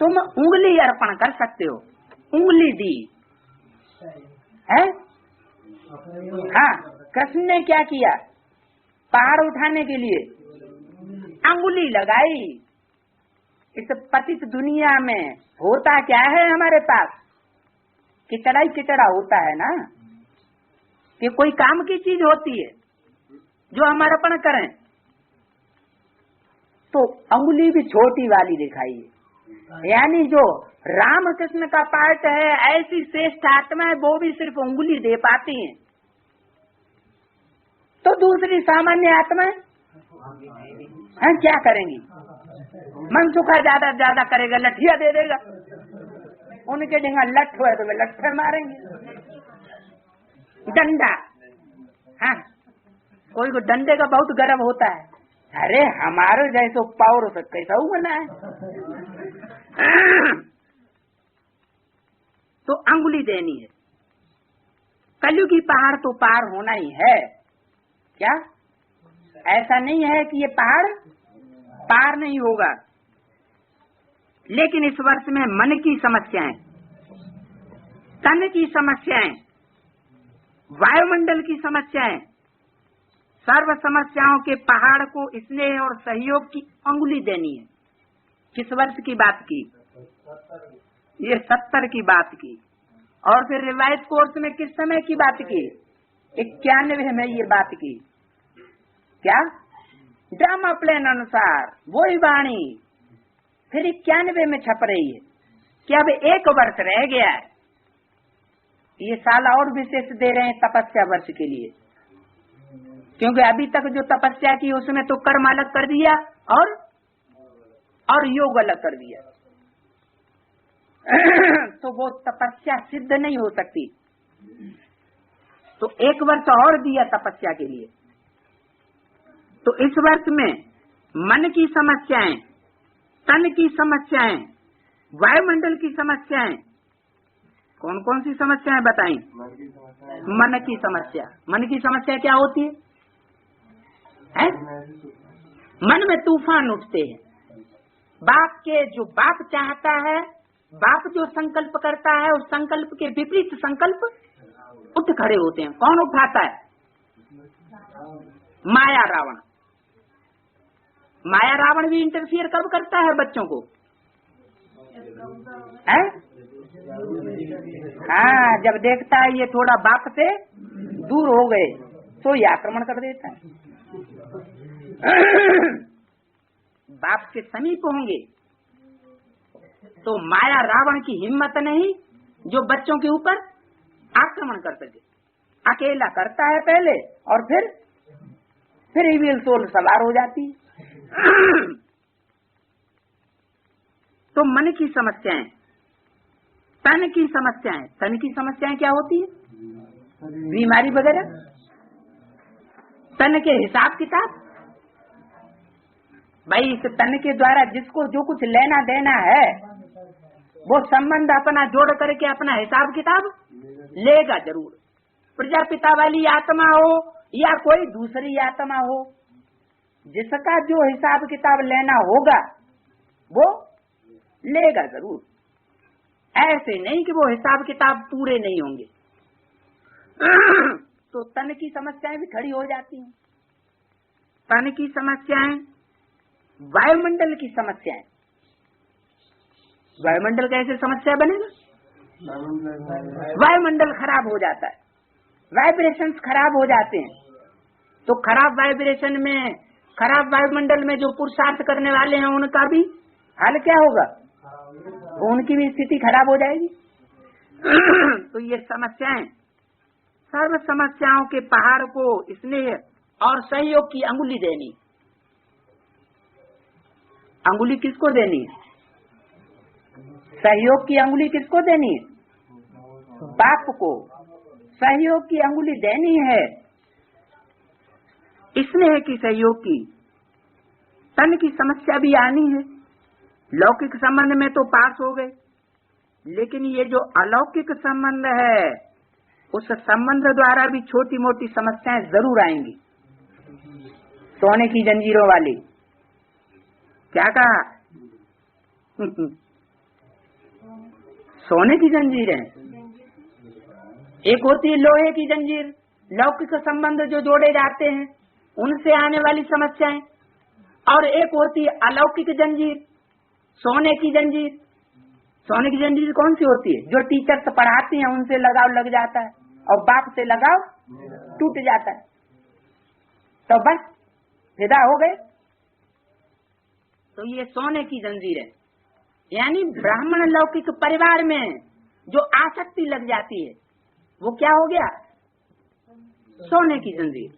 तुम उंगली अर्पण कर सकते हो, उंगली दी है। हाँ, कृष्ण ने क्या किया, पहाड़ उठाने के लिए अंगुली लगाई। इस पतित दुनिया में होता क्या है, हमारे पास किचड़ा ही किचड़ा होता है ना, कि कोई काम की चीज होती है जो हम अर्पण करें तो अंगुली भी छोटी वाली दिखाई, यानी जो रामकृष्ण का पार्ट है, ऐसी श्रेष्ठ आत्मा है, वो भी सिर्फ उंगली दे पाती हैं। तो दूसरी सामान्य आत्मा है क्या करेंगी? मनसुखा ज्यादा ज्यादा करेगा, लठिया दे देगा। उनके डेंगा लठ हुआ तो वे लट्ठे मारेंगे, डंडा। हाँ, कोई को डंडे का बहुत गर्व होता है। अरे हमारे जैसे पावर से कैसा बना है? तो अंगुली देनी है। कलयुगी पहाड़ तो पार होना ही है क्या? ऐसा नहीं है कि ये पहाड़ पार नहीं होगा, लेकिन इस वर्ष में मन की समस्याएं, तन की समस्याएं, वायुमंडल की समस्याएं, सर्व समस्याओं के पहाड़ को स्नेह और सहयोग की अंगुली देनी है। किस वर्ष की बात की? ये 70 की बात की। और फिर रिवाइज कोर्स में किस समय की बात की? 91 में ये बात की। क्या? ड्रामा प्लान अनुसार वही वाणी फिर 91 में छप रही है कि अब 1 वर्ष रह गया है। ये साल और विशेष दे रहे हैं तपस्या वर्ष के लिए, क्योंकि अभी तक जो तपस्या की उसमें तो कर्म अलग कर दिया और योग अलग कर दिया। तो वो तपस्या सिद्ध नहीं हो सकती। तो 1 वर्ष और दिया तपस्या के लिए। तो इस वर्ष में मन की समस्याएं, तन की समस्याएं, वायुमंडल की समस्याएं, कौन कौन सी समस्याएं बताएं? मन की समस्या। मन की समस्या क्या होती है? मन में तूफान उठते हैं। बाप के जो बाप चाहता है, बाप जो संकल्प करता है, उस संकल्प के विपरीत संकल्प उठ खड़े होते हैं। कौन उठाता है? माया रावण। माया रावण भी इंटरफियर कब करता है बच्चों को? है? हाँ, जब देखता है ये थोड़ा बाप से दूर हो गए तो ये आक्रमण कर देता है। बाप के समीप होंगे तो माया रावण की हिम्मत नहीं जो बच्चों के ऊपर आक्रमण कर सके। अकेला करता है पहले और फिर इविल सोल सवार हो जाती। तो मन की समस्याएं, तन की समस्याएं। तन की समस्याएं क्या होती है? बीमारी वगैरह। तन के हिसाब किताब, भाई इस तन के द्वारा जिसको जो कुछ लेना देना है वो संबंध अपना जोड़ करके अपना हिसाब किताब लेगा जरूर। प्रजापिता वाली आत्मा हो या कोई दूसरी आत्मा हो, जिसका जो हिसाब किताब लेना होगा वो लेगा जरूर। ऐसे नहीं कि वो हिसाब किताब पूरे नहीं होंगे। तो तन की समस्याएं भी खड़ी हो जाती हैं। तन की समस्याएं, वायुमंडल की समस्याएं। वायुमंडल कैसे समस्या बनेगा? वायुमंडल खराब हो जाता है, वाइब्रेशंस खराब हो जाते हैं। तो खराब वाइब्रेशन में, खराब वायुमंडल में जो पुरुषार्थ करने वाले हैं उनका भी हाल क्या होगा? उनकी भी स्थिति खराब हो जाएगी। तो ये समस्याएं, सर्व समस्याओं के पहाड़ को स्नेह और सहयोग की अंगुली देनी। अंगुली किसको देनी है? सहयोग की अंगुली किसको देनी है? बाप को सहयोग की अंगुली देनी है, स्नेह की, सहयोग की। तन की समस्या भी आनी है। लौकिक संबंध में तो पास हो गए, लेकिन ये जो अलौकिक संबंध है उस संबंध द्वारा भी छोटी मोटी समस्याएं जरूर आएंगी। सोने की जंजीरों वाली क्या कहा? सोने की जंजीरें। एक होती है लोहे की जंजीर, लौकिक संबंध जो जोड़े जाते हैं उनसे आने वाली समस्याएं, और एक होती है अलौकिक जंजीर, सोने की जंजीर। सोने की जंजीर कौन सी होती है? जो टीचर्स पढ़ाती हैं उनसे लगाव लग जाता है और बाप से लगाव टूट जाता है, तो बस फिदा हो गए। तो ये सोने की जंजीर है। यानी ब्राह्मण लौकिक परिवार में जो आसक्ति लग जाती है वो क्या हो गया? सोने की जंजीर।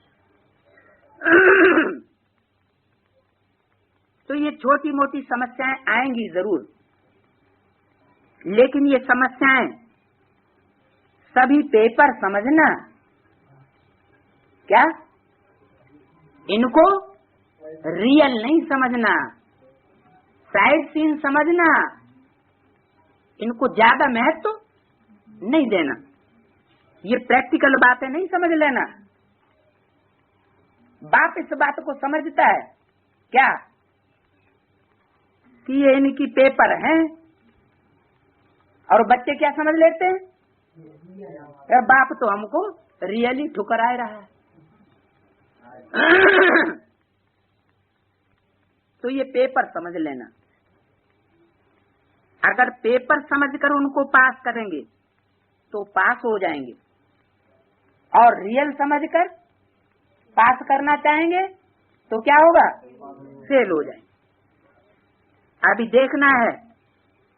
तो ये छोटी मोटी समस्याएं आएंगी जरूर, लेकिन ये समस्याएं सभी पेपर समझना, क्या इनको रियल नहीं समझना, साइड सीन समझना, इनको ज्यादा महत्व नहीं देना, ये प्रैक्टिकल बातें नहीं समझ लेना। बाप इस बात को समझता है क्या कि ये इनकी पेपर हैं, और बच्चे क्या समझ लेते हैं? बाप तो हमको रियली ठुकरा रहा है। तो ये पेपर समझ लेना। अगर पेपर समझकर उनको पास करेंगे तो पास हो जाएंगे, और रियल समझकर पास करना चाहेंगे तो क्या होगा? फेल हो जाएंगे। अभी देखना है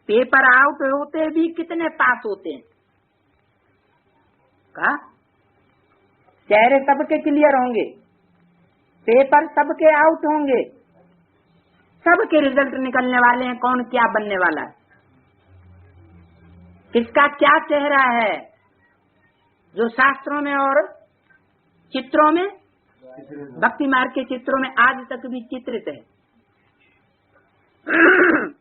पेपर आउट होते भी कितने पास होते हैं। कहा चेहरे सबके क्लियर होंगे, पेपर सबके आउट होंगे, सबके रिजल्ट निकलने वाले हैं, कौन क्या बनने वाला है, किसका क्या चेहरा है, जो शास्त्रों में और चित्रों में, भक्ति मार्ग के चित्रों में आज तक भी चित्रित है।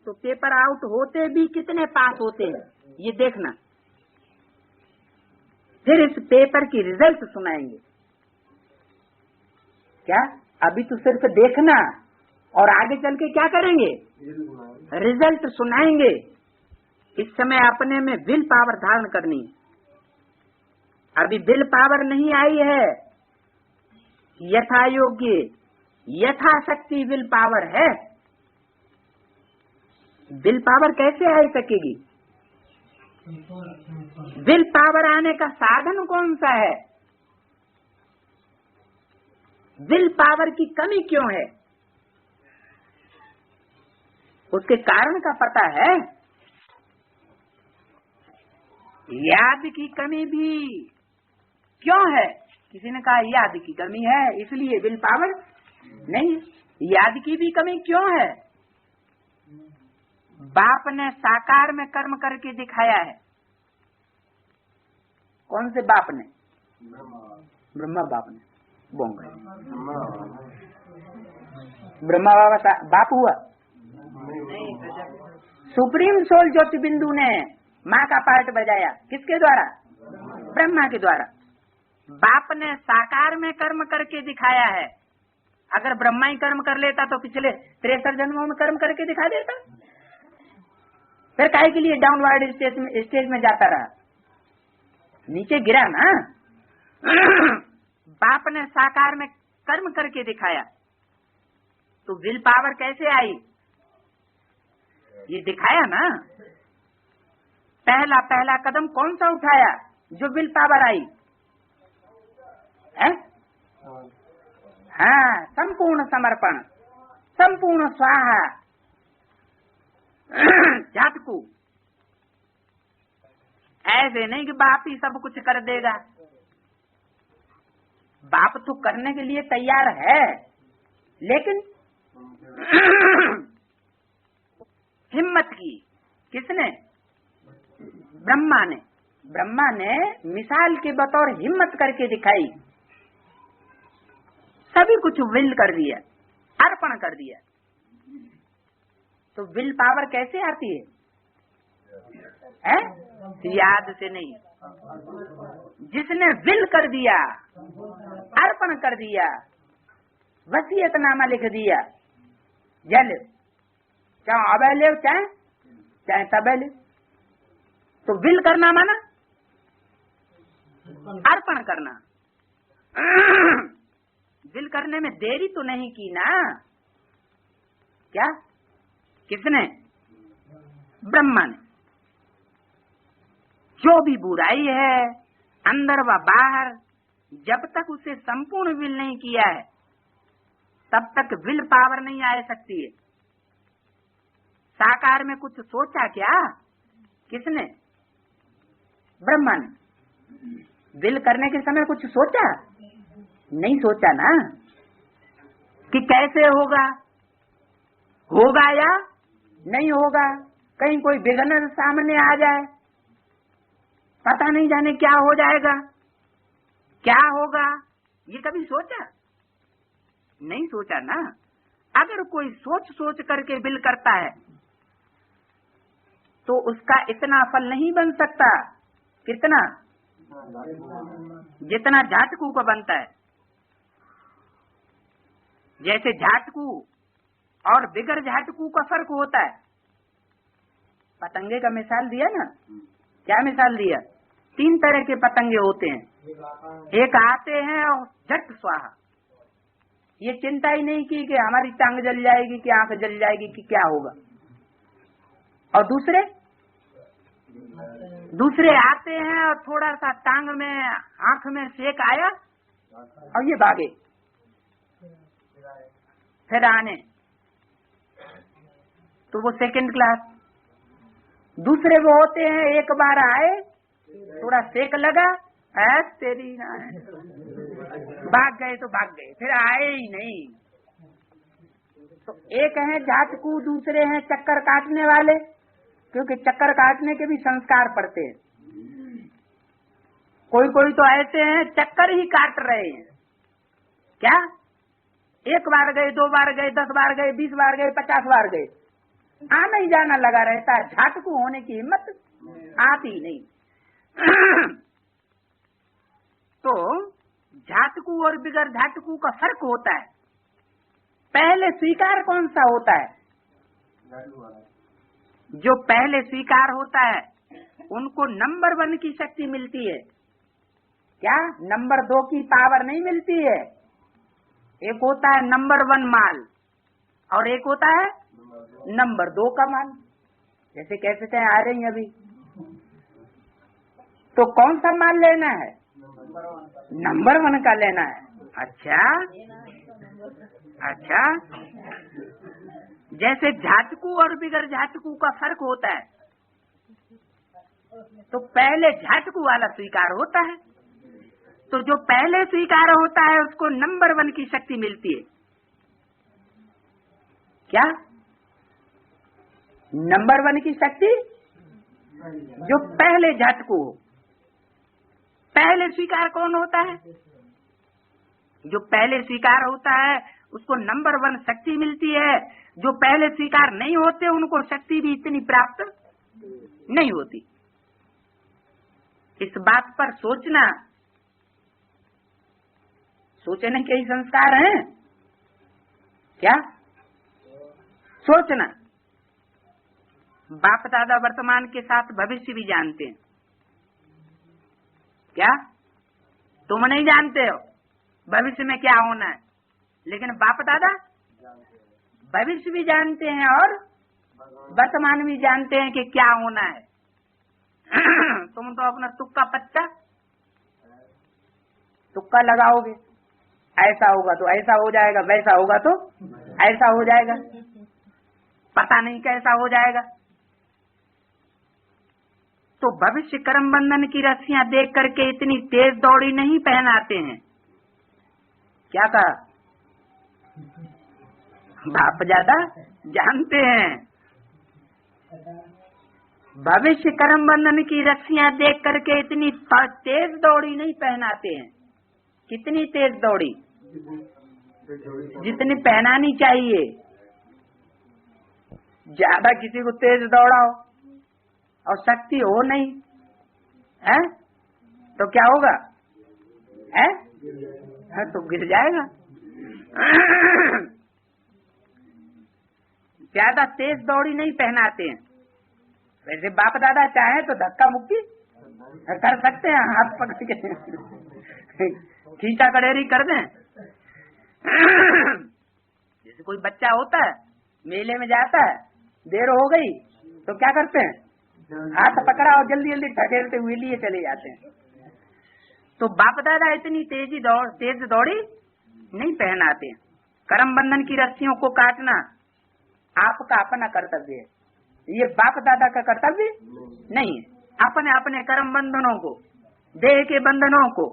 तो पेपर आउट होते भी कितने पास होते हैं ये देखना। फिर इस पेपर की रिजल्ट सुनाएंगे। क्या अभी तो सिर्फ देखना, और आगे चल के क्या करेंगे? रिजल्ट सुनाएंगे। इस समय अपने में विल पावर धारण करनी। अभी विल पावर नहीं आई है, यथा योग्य यथाशक्ति विल पावर है। विल पावर कैसे आ सकेगी? विल पावर आने का साधन कौन सा है? विल पावर की कमी क्यों है? उसके कारण का पता है? याद की कमी भी क्यों है? किसी ने कहा याद की कमी है इसलिए विल पावर नहीं। याद की भी कमी क्यों है? बाप ने साकार में कर्म करके दिखाया है। कौन से बाप ने? ब्रह्मा बाप ने। बोंग ब्रह्मा बाबा बाप हुआ? सुप्रीम सोल ज्योति बिंदु ने माँ का पार्ट बजाया। किसके द्वारा? ब्रह्मा के द्वारा। बाप ने साकार में कर्म करके दिखाया है। अगर ब्रह्मा ही कर्म कर लेता तो पिछले 63 जन्मों में कर्म करके दिखा देता। फिर काहे के लिए डाउनवर्ड स्टेज में जाता रहा? नीचे गिरा ना। बाप ने साकार में कर्म करके दिखाया, तो विल पावर कैसे आई? ये दिखाया ना। पहला कदम कौन सा उठाया जो विल पावर आई है? हाँ, संपूर्ण समर्पण, संपूर्ण स्वाहा, जातकू। ऐसे नहीं कि बाप ही सब कुछ कर देगा। बाप तो करने के लिए तैयार है, लेकिन हिम्मत की किसने? ब्रह्मा ने मिसाल के बतौर हिम्मत करके दिखाई। सभी कुछ विल कर दिया, अर्पण कर दिया। तो विल पावर कैसे आती है? याद से नहीं। जिसने विल कर दिया, अर्पण कर दिया, वसीयतनामा लिख दिया, जल चाहे अब ले चाहे तब ले, तो विल करना माना अर्पण करना। विल करने में देरी तो नहीं की ना। क्या? किसने? ब्रह्मा ने। जो भी बुराई है अंदर व बाहर, जब तक उसे संपूर्ण विल नहीं किया है तब तक विल पावर नहीं आ सकती है। साकार में कुछ सोचा क्या? किसने? ब्रह्मा ने। दिल करने के समय कुछ सोचा? नहीं सोचा ना, कि कैसे होगा, होगा या नहीं होगा, कहीं कोई विघ्न सामने आ जाए, पता नहीं जाने क्या हो जाएगा, क्या होगा, ये कभी सोचा? नहीं सोचा ना। अगर कोई सोच सोच करके बिल करता है तो उसका इतना फल नहीं बन सकता। कितना? जितना झाटकू का बनता है। जैसे झाटकू और बिगर झाटकू का फर्क होता है। पतंगे का मिसाल दिया ना, क्या मिसाल दिया? 3 तरह के पतंगे होते हैं। एक आते हैं और झट स्वाहा, ये चिंता ही नहीं की कि हमारी टांग जल जाएगी, कि आंख जल जाएगी, कि क्या होगा। और दूसरे आते हैं और थोड़ा सा टांग में, आंख में सेक आया और ये भागे फिर आने, तो वो सेकंड क्लास। दूसरे वो होते हैं, एक बार आए, थोड़ा सेक लगा, तेरी ना, भाग गए तो भाग गए, फिर आए ही नहीं। तो एक है झाटकू, दूसरे हैं चक्कर काटने वाले, क्योंकि चक्कर काटने के भी संस्कार पड़ते हैं। कोई तो ऐसे हैं चक्कर ही काट रहे हैं। क्या? 1 बार गए, 2 बार गए, 10 बार गए, 20 बार गए, 50 बार गए, आना ही जाना लगा रहता है। झाटकू होने की हिम्मत आती नहीं। तो झाटकू और बिगर झाटकू का फर्क होता है। पहले स्वीकार कौन सा होता है? जो पहले स्वीकार होता है उनको नंबर 1 की शक्ति मिलती है। क्या? नंबर 2 की पावर नहीं मिलती है। एक होता है नंबर 1 माल और एक होता है नंबर 2 का माल। जैसे कहते हैं आ रही अभी, तो कौन सा माल लेना है? नंबर 1 का लेना है। अच्छा, जैसे झाटकू और बिगर झाटकू का फर्क होता है, तो पहले झाटकू वाला स्वीकार होता है, तो जो पहले स्वीकार होता है उसको नंबर 1 की शक्ति मिलती है। क्या? नंबर 1 की शक्ति जो पहले झाटकू हो। पहले स्वीकार कौन होता है? जो पहले स्वीकार होता है उसको नंबर 1 शक्ति मिलती है। जो पहले स्वीकार नहीं होते उनको शक्ति भी इतनी प्राप्त नहीं होती। इस बात पर सोचना, सोचने के ही संस्कार हैं। क्या? सोचना। बाप दादा वर्तमान के साथ भविष्य भी जानते हैं। क्या? तुम नहीं जानते हो भविष्य में क्या होना है, लेकिन बाप दादा भविष्य भी जानते हैं और वर्तमान भी जानते हैं कि क्या होना है। तुम तो अपना तुक्का लगाओगे, ऐसा होगा तो ऐसा हो जाएगा, वैसा होगा तो ऐसा हो जाएगा, पता नहीं कैसा हो जाएगा। तो भविष्य कर्म बंधन की रस्सियां देख करके इतनी तेज दौड़ी नहीं पहनाते हैं। क्या कहा? बाप ज्यादा जानते हैं। भविष्य कर्म बंधन की रस्सियां देख करके इतनी तेज दौड़ी नहीं पहनाते हैं। कितनी तेज दौड़ी? जितनी पहनानी चाहिए। ज्यादा किसी को तेज दौड़ाओ और शक्ति हो नहीं है तो क्या होगा? है तो गिर जाएगा। ज्यादा तेज दौड़ी नहीं पहनाते हैं। वैसे बाप दादा चाहे तो धक्का मुक्की कर सकते हैं, हाथ पकड़ के खींचा कड़ेरी कर दें। जैसे कोई बच्चा होता है, मेले में जाता है, देर हो गई तो क्या करते हैं? हाथ पकड़ा और जल्दी जल्दी ढकेलते हुए लिए चले जाते हैं। तो बाप दादा इतनी तेज दौड़ी नहीं पहनाते। कर्म बंधन की रस्सियों को काटना आपका अपना कर्तव्य है। ये बाप दादा का कर्तव्य नहीं है। अपने अपने कर्म बंधनों को, देह के बंधनों को